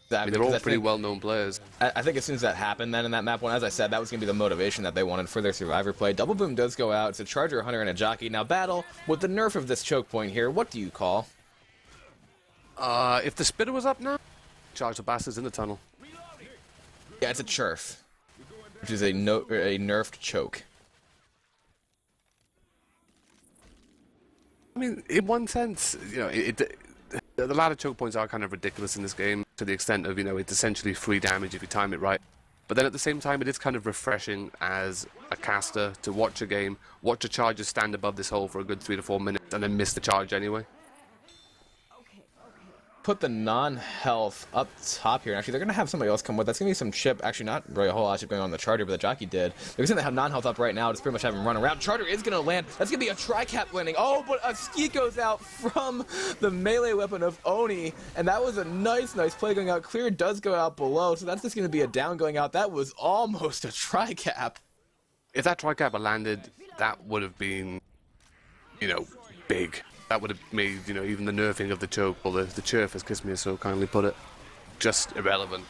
Speaker 2: Exactly,
Speaker 3: I mean, they're all pretty well-known players.
Speaker 2: I think as soon as that happened then in that map 1, as I said, that was going to be the motivation that they wanted for their survivor play. Double boom does go out. It's a Charger, a Hunter, and a Jockey. Now, Battle, with the nerf of this choke point here, what do you call?
Speaker 3: If the spitter was up now, charge the bastards in the tunnel.
Speaker 2: Yeah, it's a Churf, which is a nerfed choke.
Speaker 3: I mean, in one sense, you know, the ladder choke points are kind of ridiculous in this game to the extent of, you know, it's essentially free damage if you time it right. But then at the same time, it is kind of refreshing as a caster to watch a game, watch a charger stand above this hole for a good 3 to 4 minutes, and then miss the charge anyway.
Speaker 2: Put the non-health up top here. And actually, they're going to have somebody else come with. That's going to be some chip. Actually, not really a whole lot of chip going on the Charger, but the Jockey did. They're going to have non-health up right now. Just pretty much have him run around. Charger is going to land. That's going to be a tri-cap landing. Oh, but a ski goes out from the melee weapon of Oni. And that was a nice play going out. Clear does go out below. So that's just going to be a down going out. That was almost a tri-cap.
Speaker 3: If that tri-cap had landed, that would have been, you know, big. That would have made, you know, even the nerfing of the choke, or the churf, as Kiss Me has so kindly put it, just irrelevant.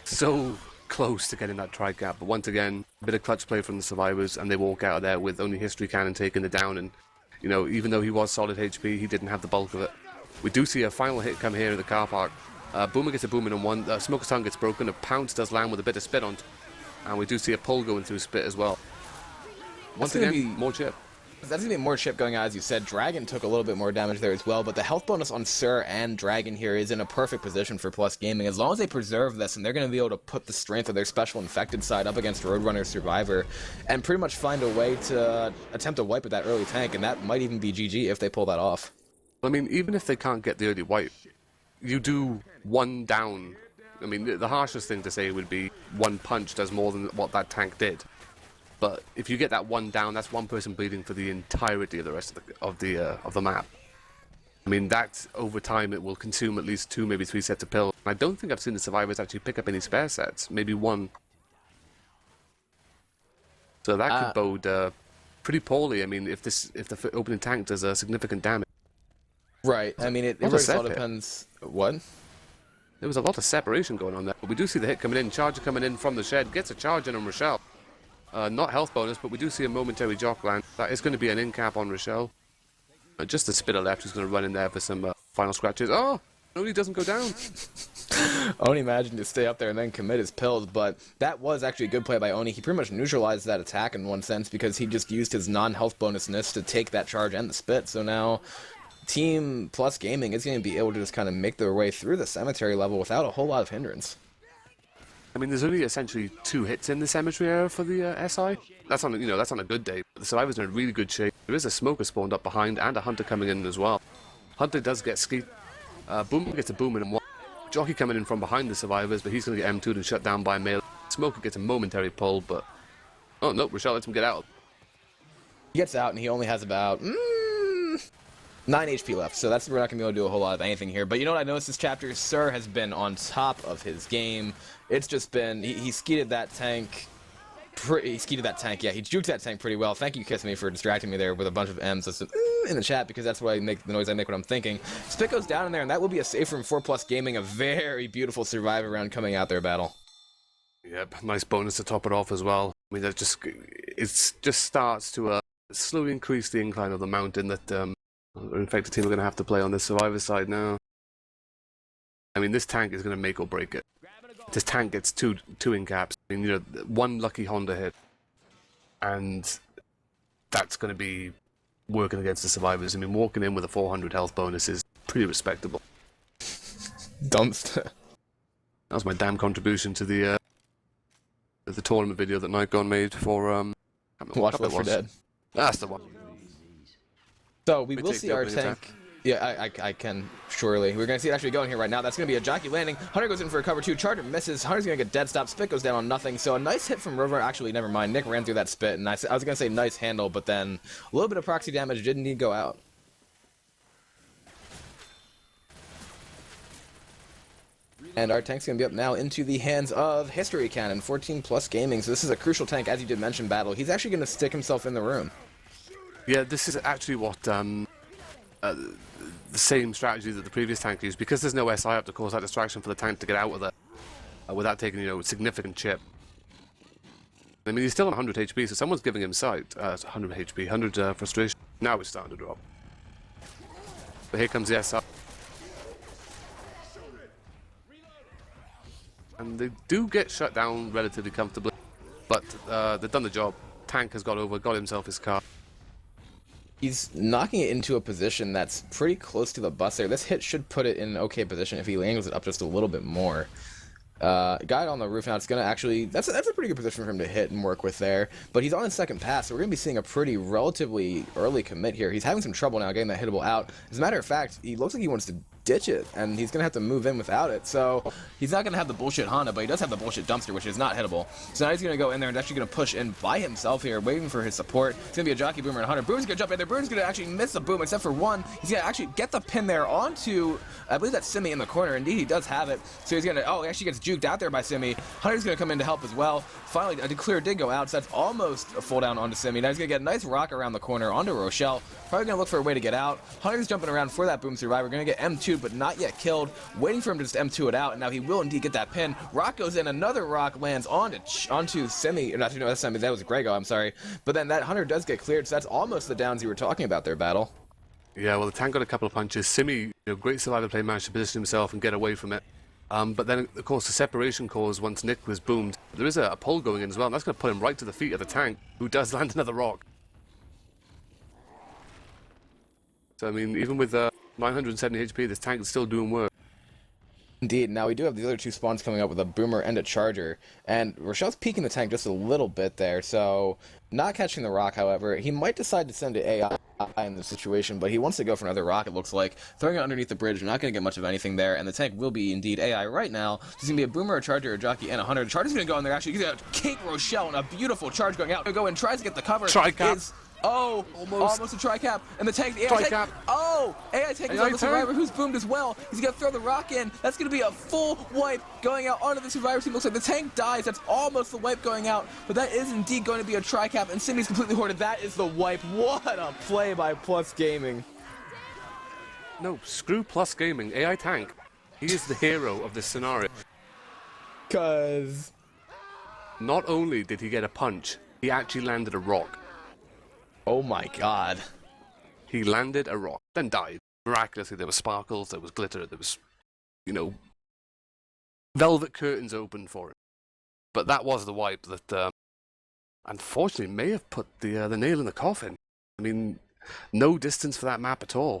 Speaker 3: So close to getting that tri-cap, but once again, a bit of clutch play from the survivors, and they walk out of there with only History Cannon taking it down, and, you know, even though he was solid HP, he didn't have the bulk of it. We do see a final hit come here in the car park. Boomer gets a boom in on one, Smoker's tongue gets broken, a Pounce does land with a bit of spit on, and we do see a pull going through spit as well. Once again, more chip.
Speaker 2: That's going to be more chip going out, as you said. Dragon took a little bit more damage there as well, but the health bonus on Sir and Dragon here is in a perfect position for Plus Gaming. As long as they preserve this, and they're going to be able to put the strength of their special infected side up against Roadrunner Survivor, and pretty much find a way to attempt to wipe at that early tank, and that might even be GG if they pull that off.
Speaker 3: I mean, even if they can't get the early wipe, you do one down I mean, the harshest thing to say would be one punch does more than what that tank did. But if you get that one down, that's one person bleeding for the entirety of the rest of the map. I mean, that over time it will consume at least 2, maybe 3 sets of pills. I don't think I've seen the survivors actually pick up any spare sets. Maybe 1. So that could bode pretty poorly. I mean, if the opening tank does significant damage.
Speaker 2: Right. I mean, it really all depends. What?
Speaker 3: There was a lot of separation going on there. But we do see the hit coming in. Charger coming in from the shed. Gets a charge in on Rochelle. Not health bonus, but we do see a momentary jock land. That is going to be an in-cap on Rochelle. Just a spitter left who's going to run in there for some final scratches. Oh! Only doesn't go down.
Speaker 2: Oni managed to stay up there and then commit his pills, but that was actually a good play by Oni. He pretty much neutralized that attack in one sense because he just used his non-health bonusness to take that charge and the spit. So now Team Plus Gaming is going to be able to just kind of make their way through the cemetery level without a whole lot of hindrance.
Speaker 3: I mean, there's only essentially 2 hits in the cemetery area for the SI. That's on, that's on a good day. But the survivors are in really good shape. There is a smoker spawned up behind and a hunter coming in as well. Hunter does get skeet. Boom gets a boom in 1. Jockey coming in from behind the survivors, but he's going to get M2'd and shut down by melee. Smoker gets a momentary pull, but oh no, Rochelle lets him get out.
Speaker 2: He gets out and he only has about 9 HP left, so we're not going to be able to do a whole lot of anything here. But you know what I noticed this chapter? Sir has been on top of his game. It's just been, he skeeted that tank. He skeeted that tank, yeah, he juked that tank pretty well. Thank you, Kiss Me, for distracting me there with a bunch of M's in the chat, because that's why I make the noise I make when I'm thinking. Spit goes down in there, and that will be a save from 4 Plus Gaming, a very beautiful survivor round coming out there battle.
Speaker 3: Yep, nice bonus to top it off as well. I mean, it just starts to slowly increase the incline of the mountain that the infected team are going to have to play on this survivor side now. I mean, this tank is going to make or break it. This tank gets two in caps. I mean, one lucky Honda hit, and that's going to be working against the survivors. I mean, walking in with a 400 health bonus is pretty respectable.
Speaker 2: Dumpster.
Speaker 3: That was my damn contribution to the tournament video that Nightgone made for
Speaker 2: Watch Left 4 Dead.
Speaker 3: That's the one.
Speaker 2: So we will see our tank. Attack. Yeah, I can, surely. We're going to see it actually going here right now. That's going to be a jockey landing. Hunter goes in for a cover 2. Charger misses. Hunter's going to get dead stop. Spit goes down on nothing. So a nice hit from Rover. Actually, never mind. Nick ran through that spit, and I was going to say nice handle, but then a little bit of proxy damage didn't need to go out. And our tank's going to be up now into the hands of History Cannon, 14 Plus Gaming. So this is a crucial tank, as you did mention, Battle. He's actually going to stick himself in the room.
Speaker 3: Yeah, this is actually what the same strategy that the previous tank used, because there's no SI up to cause that distraction for the tank to get out with it without taking significant chip. I mean, he's still on 100 HP, so someone's giving him sight. 100 HP, 100 frustration. Now it's starting to drop. But here comes the SI. And they do get shut down relatively comfortably, but they've done the job. Tank has got over, got himself his car.
Speaker 2: He's knocking it into a position that's pretty close to the bus there. This hit should put it in an okay position if he angles it up just a little bit more. Guy on the roof now, it's going to actually... That's a pretty good position for him to hit and work with there. But he's on his second pass, so we're going to be seeing a pretty relatively early commit here. He's having some trouble now getting that hittable out. As a matter of fact, he looks like he wants to ditch it, and he's going to have to move in without it. So he's not going to have the bullshit Honda, but he does have the bullshit dumpster, which is not hittable. So now he's going to go in there and actually going to push in by himself here, waiting for his support. It's going to be a jockey, Boomer, and Hunter. Boomer's going to jump in there. Boomer's going to actually miss the boom, except for one. He's going to actually get the pin there onto, I believe that's Simi in the corner. Indeed, he does have it. So he's going to, oh, he actually gets juked out there by Simi. Hunter's going to come in to help as well. Finally, a clear did go out, so that's almost a full down onto Simi. Now he's going to get a nice rock around the corner onto Rochelle. Probably going to look for a way to get out. Hunter's jumping around for that boom survivor. Going to get M2'd, but not yet killed. Waiting for him to just M2 it out, and now he will indeed get that pin. Rock goes in, another rock lands onto Simi. Not, no, that's Simi, that was Grego, I'm sorry. But then that Hunter does get cleared, so that's almost the downs you were talking about there, Battle.
Speaker 3: Yeah, well, the tank got a couple of punches. Simi, great survivor play, managed to position himself and get away from it. But then, of course, the separation caused once Nick was boomed. There is a pull going in as well, and that's going to put him right to the feet of the tank, who does land another rock. So, I mean, even with 970 HP, this tank is still doing work.
Speaker 2: Indeed. Now we do have the other two spawns coming up with a boomer and a charger, and Rochelle's peeking the tank just a little bit there, so not catching the rock, however. He might decide to send to AI in this situation, but he wants to go for another rock, it looks like. Throwing it underneath the bridge, not going to get much of anything there, and the tank will be indeed AI right now. There's going to be a boomer, a charger, a jockey, and a hunter. The charger's going to go in there, actually. He's going to cape Rochelle, and a beautiful charge going out. Go and tries to get the cover.
Speaker 3: Tri-cap.
Speaker 2: Oh, almost a tri-cap. And the tank, the AI
Speaker 3: Tri-cap.
Speaker 2: tank. Oh, AI tank is on the survivor who's boomed as well. He's going to throw the rock in. That's going to be a full wipe going out onto the survivor team. Looks like the tank dies. That's almost the wipe going out. But that is indeed going to be a tri-cap. And Simi's completely hoarded. That is the wipe. What a play by Plus Gaming.
Speaker 3: No, screw Plus Gaming. AI Tank. He is the hero of this scenario.
Speaker 2: Because
Speaker 3: Not only did he get a punch, he actually landed a rock.
Speaker 2: oh my god.
Speaker 3: He landed a rock, then died. Miraculously, there were sparkles, there was glitter, there was, velvet curtains open for it. But that was the wipe that, unfortunately, may have put the nail in the coffin. I mean, no distance for that map at all.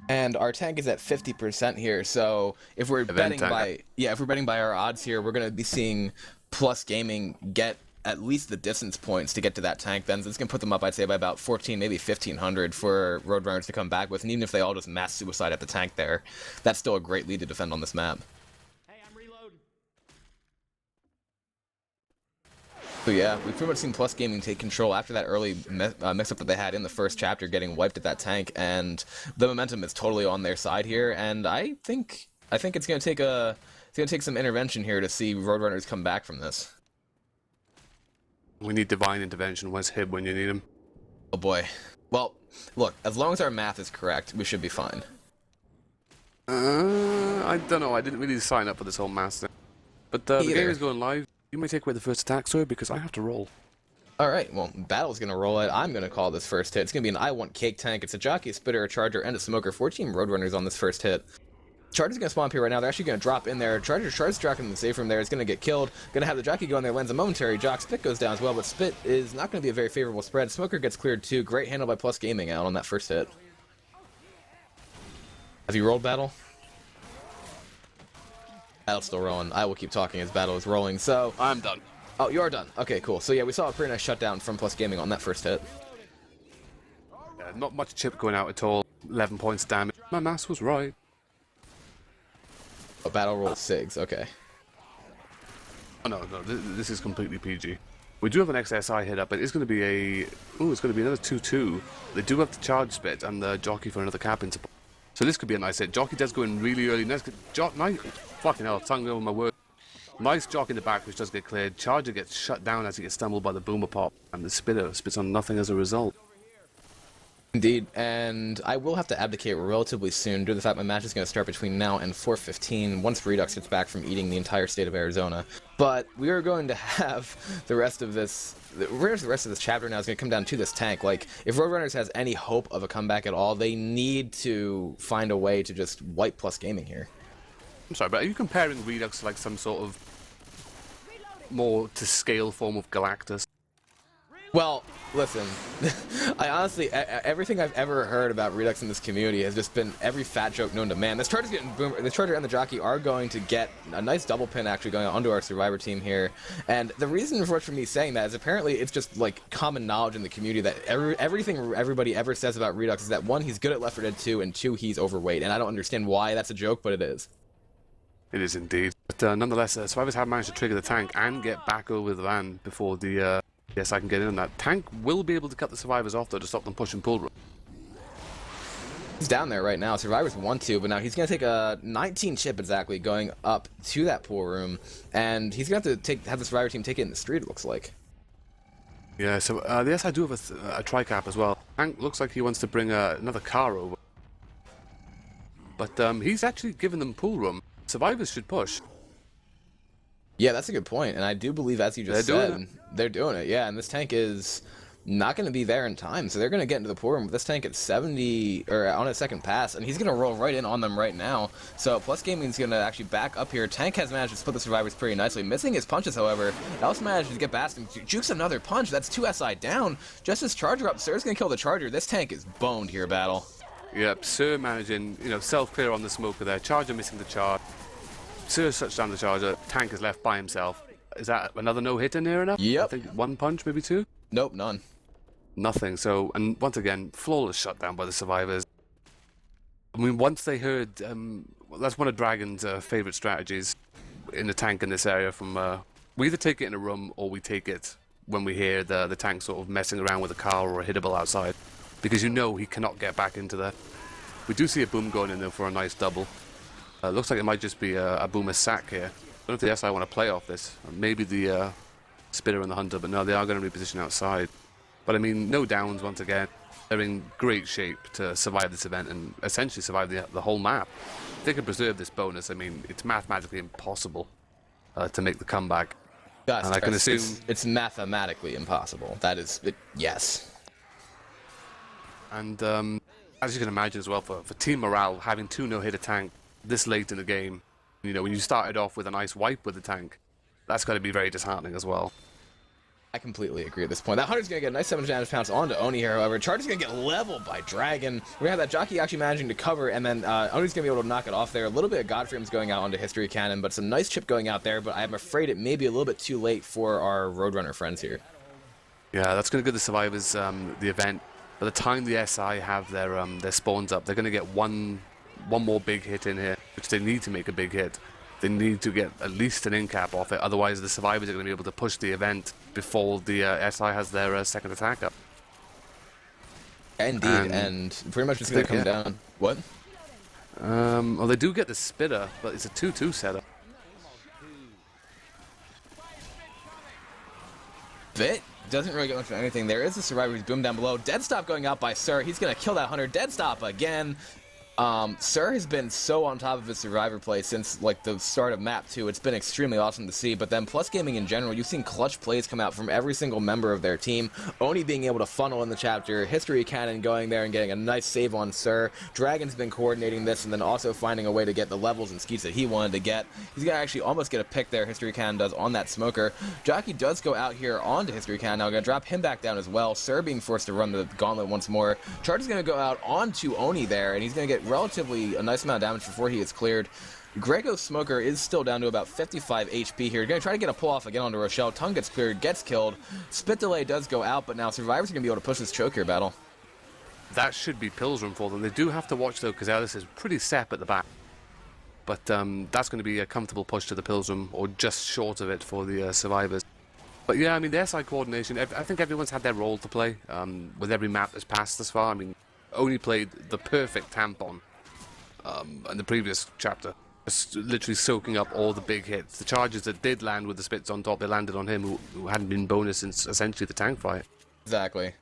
Speaker 2: And our tank is at 50% here, so if we're betting by our odds here, we're gonna be seeing Plus Gaming get at least the distance points to get to that tank. Then it's gonna put them up, I'd say, by about 14, maybe 1500 for Roadrunners to come back with. And even if they all just mass suicide at the tank there, that's still a great lead to defend on this map. So yeah, we've pretty much seen Plus Gaming take control after that early mix-up that they had in the first chapter, getting wiped at that tank, and the momentum is totally on their side here. And I think it's gonna take some intervention here to see Roadrunners come back from this.
Speaker 3: We need divine intervention. Where's Hib when you need him?
Speaker 2: Oh boy. Well, look, as long as our math is correct, we should be fine.
Speaker 3: I don't know. I didn't really sign up for this whole master. But the game is going live. You may take away the first attack, sir, because I have to roll.
Speaker 2: Alright, well, Battle's gonna roll it. I'm gonna call this first hit. It's gonna be an I Want Cake tank. It's a jockey, a spitter, a charger, and a smoker. 14 Roadrunners on this first hit. Charger's gonna spawn up here right now. They're actually gonna drop in there. Charger tries to drop in the safe room there. It's gonna get killed. Gonna have the jockey go in there, lands a momentary jock. Spit goes down as well, but Spit is not gonna be a very favorable spread. Smoker gets cleared too. Great handle by Plus Gaming out on that first hit. Have you rolled, Battle? Battle's still rolling. I will keep talking as Battle is rolling. So
Speaker 3: I'm done.
Speaker 2: oh, you are done. Okay, cool. So yeah, we saw a pretty nice shutdown from Plus Gaming on that first hit.
Speaker 3: Yeah, not much chip going out at all. 11 points damage. My math was right.
Speaker 2: Oh, Battle rolled 6. Okay.
Speaker 3: Oh, no, this is completely PG. We do have an XSI hit up, but it's going to be it's going to be another 2-2. They do have the charge spit and the jockey for another cap in support. So this could be a nice hit. Jockey does go in really early. Nice, fucking hell, tongue over my word. Nice jock in the back, which does get cleared. Charger gets shut down as he gets stumbled by the boomer pop, and the spitter spits on nothing as a result.
Speaker 2: Indeed, and I will have to abdicate relatively soon due to the fact my match is going to start between now and 4:15 once Redux gets back from eating the entire state of Arizona. But we are going to have the rest of this chapter now is going to come down to this tank. Like, if Roadrunners has any hope of a comeback at all, they need to find a way to just wipe Plus Gaming here.
Speaker 3: I'm sorry, but are you comparing Redux to like some sort of more to scale form of Galactus?
Speaker 2: Well, listen, I honestly, everything I've ever heard about Redux in this community has just been every fat joke known to man. This Charger's getting boomer. The Charger and the Jockey are going to get a nice double pin actually going onto our Survivor team here. And the reason for me saying that is apparently it's just like common knowledge in the community that everything everybody ever says about Redux is that 1, he's good at Left 4 Dead 2, and 2, he's overweight. And I don't understand why that's a joke, but it is.
Speaker 3: It is indeed. But nonetheless, Survivors have managed to trigger the tank and get back over the van before the yes, I can get in on that. Tank will be able to cut the Survivors off, though, to stop them push and pull.
Speaker 2: He's down there right now. Survivors want to, but now he's going to take a 19 chip exactly going up to that pool room, and he's going to have to have the Survivor team take it in the street, it looks like.
Speaker 3: Yeah, so yes, I do have a tri-cap as well. Tank looks like he wants to bring another car over. But he's actually given them pool room. Survivors should push.
Speaker 2: Yeah, that's a good point, and I do believe, as you just said, they're doing it. Yeah, and this tank is not going to be there in time, so they're going to get into the pool room with this tank at 70, or on his second pass, and he's going to roll right in on them right now. So Plus Gaming's going to actually back up here. Tank has managed to split the Survivors pretty nicely, missing his punches, however. Else managed to get past him. Jukes another punch. That's 2 SI down. Just as Charger up, Sir's going to kill the Charger. This tank is boned here, Battle.
Speaker 3: Yep, Sir managing, self-clear on the smoker there. Charger missing the charge. Sir shuts down the charger. Tank is left by himself. Is that another no-hitter near enough?
Speaker 2: Yep.
Speaker 3: I think one punch, maybe two?
Speaker 2: Nope, none.
Speaker 3: Nothing. So, and once again, flawless shutdown by the survivors. I mean, once they heard, that's one of Dragon's favorite strategies in the tank in this area. We either take it in a room or we take it when we hear the tank sort of messing around with a car or a hittable outside, because he cannot get back into there. We do see a boom going in there for a nice double. Looks like it might just be a boomer sack here. I don't know if the SI want to play off this. Maybe the Spitter and the Hunter, but no, they are going to reposition outside. But I mean, no downs once again. They're in great shape to survive this event and essentially survive the whole map. If they can preserve this bonus, I mean, it's mathematically impossible to make the comeback.
Speaker 2: And
Speaker 3: I can assume
Speaker 2: it's mathematically impossible. That is, yes.
Speaker 3: And as you can imagine as well, for team morale, having two no-hitter tank this late in the game, when you started off with a nice wipe with the tank, that's going to be very disheartening as well.
Speaker 2: I completely agree at this point. That Hunter's going to get a nice 7 damage pounce onto Oni here, however. Charger's going to get leveled by Dragon. We have that Jockey actually managing to cover, and then Oni's going to be able to knock it off there. A little bit of Godframe's going out onto History Cannon, but it's a nice chip going out there, but I'm afraid it may be a little bit too late for our Roadrunner friends here.
Speaker 3: Yeah, that's going to give the survivors the event. By the time the SI have their spawns up, they're going to get one more big hit in here, which they need to make a big hit. They need to get at least an in-cap off it, otherwise the survivors are going to be able to push the event before the SI has their second attack up.
Speaker 2: Indeed, and pretty much it's going to come down. What?
Speaker 3: Well, they do get the Spitter, but it's a 2-2 setup.
Speaker 2: It doesn't really get much of anything. There is a survivor who's boomed down below. Dead Stop going out by Sir. He's going to kill that Hunter. Dead Stop again. Sir has been so on top of his survivor play since like the start of map 2. It's been extremely awesome to see. But then Plus Gaming in general, you've seen clutch plays come out from every single member of their team. Oni being able to funnel in the chapter, History Cannon going there and getting a nice save on Sir. Dragon's been coordinating this and then also finding a way to get the levels and skeets that he wanted to get. He's gonna actually almost get a pick there. History Cannon does on that smoker. Jockey does go out here onto History Cannon. Now gonna drop him back down as well. Sir being forced to run the gauntlet once more. Charge is gonna go out onto Oni there, and he's gonna get relatively a nice amount of damage before he gets cleared. Grego's Smoker is still down to about 55 HP here. Gonna try to get a pull off again onto Rochelle. Tongue gets cleared, gets killed. Spit Delay does go out, but now Survivors are gonna be able to push this choke here battle.
Speaker 3: That should be Pills Room for them. They do have to watch though, because Alice is pretty sap at the back. But that's going to be a comfortable push to the Pills Room, or just short of it for the Survivors. But yeah, I mean, the SI coordination, I think everyone's had their role to play with every map that's passed thus far. I mean, Oni played the perfect tampon in the previous chapter, just literally soaking up all the big hits. The charges that did land with the spits on top, they landed on him, who hadn't been bonus since essentially the tank fight.
Speaker 2: Exactly.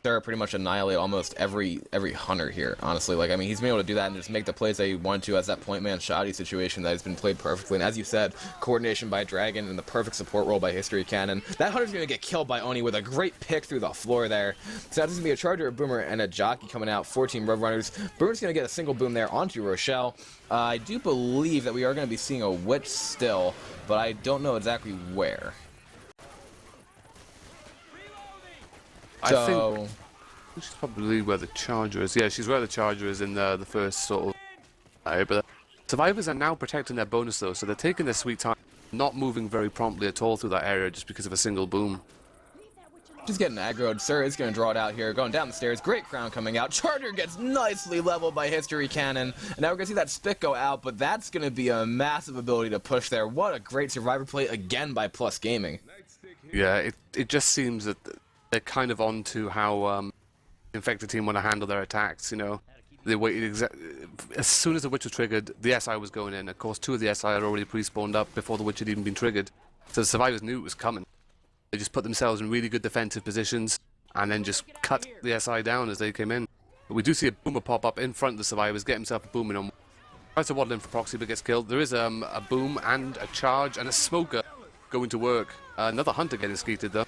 Speaker 2: Sir pretty much annihilate almost every Hunter here, honestly. Like, I mean, he's been able to do that and just make the plays that he wanted to as that point man shoddy situation that has been played perfectly. And as you said, coordination by Dragon and the perfect support role by History Cannon. That Hunter's going to get killed by Oni with a great pick through the floor there. So that's going to be a Charger, a Boomer, and a Jockey coming out. 14 Roadrunners. Boomer's going to get a single boom there onto Rochelle. I do believe that we are going to be seeing a Witch still, but I don't know exactly where.
Speaker 3: I think she's probably where the Charger is. Yeah, she's where the Charger is in the first sort of area. But Survivors are now protecting their bonus though, so they're taking their sweet time, not moving very promptly at all through that area just because of a single boom.
Speaker 2: Just getting aggroed. Sir is going to draw it out here. Going down the stairs. Great crown coming out. Charger gets nicely leveled by History Cannon. And now we're going to see that spit go out, but that's going to be a massive ability to push there. What a great survivor play again by Plus Gaming.
Speaker 3: Yeah, it just seems that they're kind of on to how Infected team want to handle their attacks, you know. They waited as soon as the Witch was triggered, the SI was going in. Of course, 2 of the SI had already pre-spawned up before the Witch had even been triggered. So the Survivors knew it was coming. They just put themselves in really good defensive positions and then just cut the SI down as they came in. But we do see a Boomer pop up in front of the Survivors, get himself a booming on. Tries to waddle in for proxy but gets killed. There is a boom and a charge and a smoker going to work. Another Hunter getting skeeted though.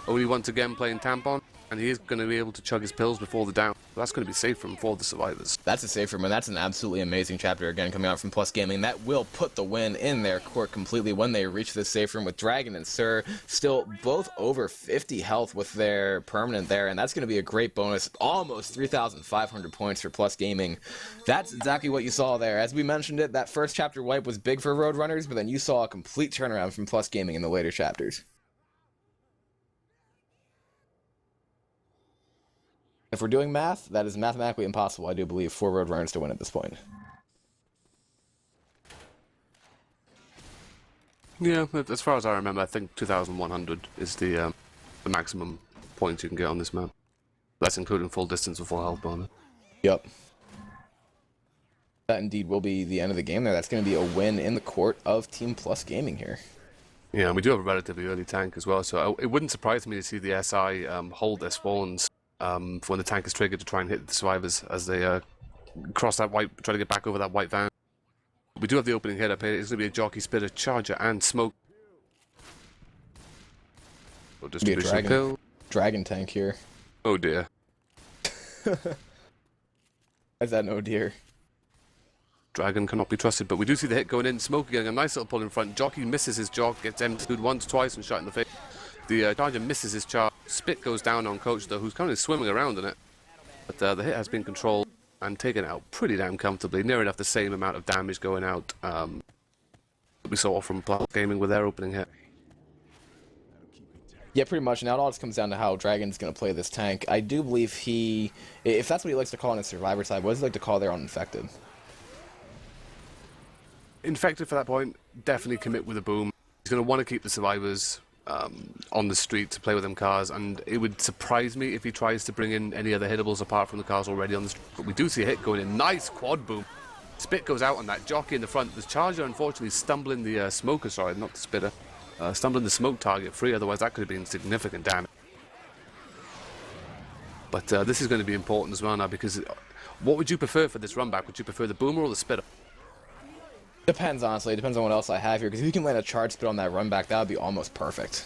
Speaker 3: only once again playing tampon, and he is going to be able to chug his pills before the down. That's going to be safe from for the survivors.
Speaker 2: That's a safe room, and that's an absolutely amazing chapter again coming out from Plus Gaming. That will put the win in their court completely when they reach this safe room with Dragon and Sir still both over 50 health with their permanent there, and that's going to be a great bonus. Almost 3,500 points for Plus Gaming. That's exactly what you saw there. As we mentioned it, that first chapter wipe was big for Roadrunners, but then you saw a complete turnaround from Plus Gaming in the later chapters. If we're doing math, that is mathematically impossible, I do believe, for Roadrunners to win at this point.
Speaker 3: Yeah, as far as I remember, I think 2,100 is the maximum points you can get on this map. That's including full distance or full health bonus.
Speaker 2: Yep. That indeed will be the end of the game there. That's going to be a win in the court of Team Plus Gaming here.
Speaker 3: Yeah, and we do have a relatively early tank as well, so it wouldn't surprise me to see the SI hold their spawns for when the tank is triggered to try and hit the survivors as they cross that white, try to get back over that white van. We do have the opening hit up here. It's going to be a jockey, spitter, charger, and smoke. So distribution pill.
Speaker 2: Dragon tank here.
Speaker 3: Oh dear.
Speaker 2: Why is that an oh dear?
Speaker 3: Dragon cannot be trusted, but we do see the hit going in. Smoke getting a nice little pull in front. Jockey misses his jog, gets emptied once, twice, and shot in the face. The charger misses his charge. Spit goes down on Coach, though, who's currently swimming around in it. But the hit has been controlled and taken out pretty damn comfortably. Near enough the same amount of damage going out that we saw from Plus Gaming with their opening hit.
Speaker 2: Yeah, pretty much. Now it all just comes down to how Dragon's going to play this tank. I do believe if that's what he likes to call on his survivor side, what does he like to call there on Infected?
Speaker 3: Infected for that point, definitely commit with a boom. He's going to want to keep the survivors on the street to play with them cars, and it would surprise me if he tries to bring in any other hittables apart from the cars already on the street. But we do see a hit going in. Nice quad boom. Spit goes out on that jockey in the front. The charger unfortunately stumbling the smoker, sorry, not the spitter. Stumbling the smoke target free, otherwise that could have been significant damage. But this is going to be important as well now, because what would you prefer for this run back? Would you prefer the boomer or the spitter?
Speaker 2: Depends, honestly. It depends on what else I have here, because if you can land a charge spit on that run back, that would be almost perfect.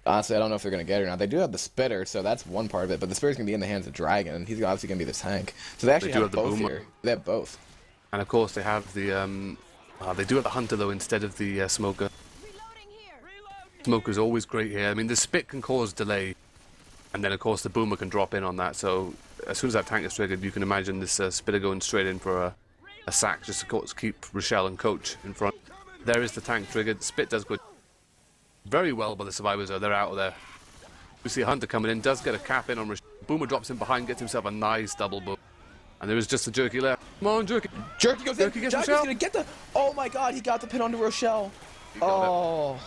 Speaker 2: Honestly, I don't know if they're going to get it or not. They do have the spitter, so that's one part of it, but the spitter's going to be in the hands of Dragon, and he's obviously going to be the tank. So they actually have both here. They have both.
Speaker 3: And of course they have the they do have the hunter though instead of the smoker. Smoker's always great here. I mean, the spit can cause delay, and then of course the boomer can drop in on that. So as soon as that tank is triggered, you can imagine this spitter going straight in for a sack just to keep Rochelle and Coach in front. There is the tank triggered. Spit does good. Very well by the survivors though. They're out of there. We see a hunter coming in. Does get a cap in on Rochelle. Boomer drops in behind, gets himself a nice double boom. And there is just a jerky left. Come on, jerky.
Speaker 2: Jerky goes
Speaker 3: jerky
Speaker 2: in.
Speaker 3: Gets
Speaker 2: Jockey's going to get the... Oh my god, he got the pin onto Rochelle. Oh.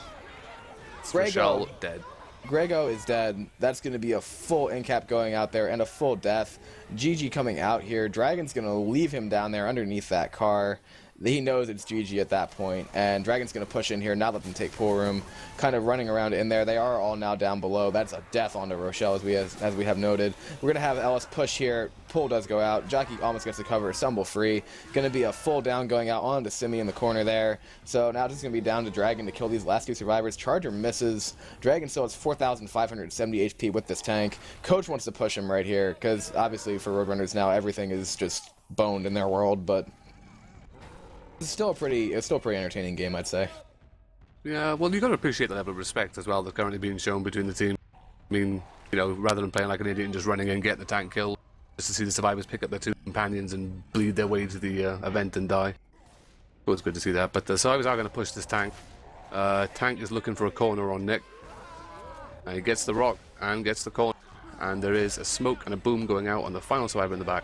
Speaker 3: Rochelle dead.
Speaker 2: Grego is dead. That's going to be a full in-cap going out there and a full death. GG coming out here. Dragon's going to leave him down there underneath that car. He knows it's GG at that point, and Dragon's going to push in here, not let them take pool room, kind of running around in there. They are all now down below. That's a death onto Rochelle, as we have noted. We're going to have Ellis push here. Pool does go out. Jockey almost gets the cover. Stumble free. Going to be a full down going out onto Simi in the corner there. So now it's going to be down to Dragon to kill these last two survivors. Charger misses. Dragon still has 4,570 HP with this tank. Coach wants to push him right here, because obviously for Roadrunners now everything is just boned in their world, but... It's still a pretty entertaining game, I'd say.
Speaker 3: Yeah, well, you've got to appreciate the level of respect as well that's currently being shown between the team. I mean, you know, rather than playing like an idiot and just running in, get the tank killed, just to see the survivors pick up their two companions and bleed their way to the event and die. It was good to see that, but the survivors are going to push this tank. Tank is looking for a corner on Nick. And he gets the rock and gets the corner. And there is a smoke and a boom going out on the final survivor in the back.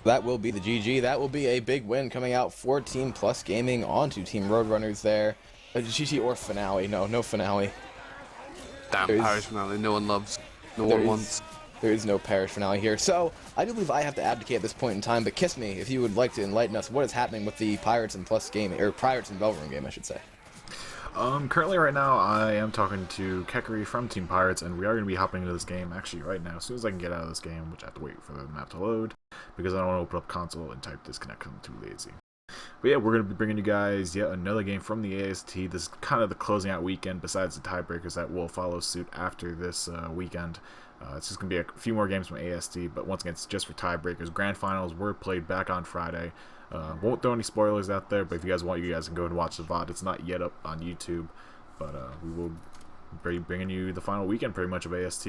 Speaker 2: That will be the GG. That will be a big win coming out for Team Plus Gaming onto Team Roadrunners there. A GG or finale. No finale.
Speaker 3: Damn Parish finale. No one loves. No one wants.
Speaker 2: There is no Parish finale here. So, I do believe I have to abdicate at this point in time, but kiss me if you would like to enlighten us what is happening with the Pirates and Plus Gaming, or Pirates and Velroom game, I should say.
Speaker 1: Currently right now I am talking to Kekery from Team Pirates, and we are going to be hopping into this game actually right now as soon as I can get out of this game, which I have to wait for the map to load because I don't want to open up console and type disconnect because I'm too lazy. But yeah, we're going to be bringing you guys yet another game from the AST. This is kind of the closing out weekend besides the tiebreakers that will follow suit after this weekend. It's just going to be a few more games from AST, but once again, it's just for tiebreakers. Grand finals were played back on Friday. Won't throw any spoilers out there, but if you guys want, you guys can go and watch the VOD. It's not yet up on YouTube, but we will be bringing you the final weekend pretty much of AST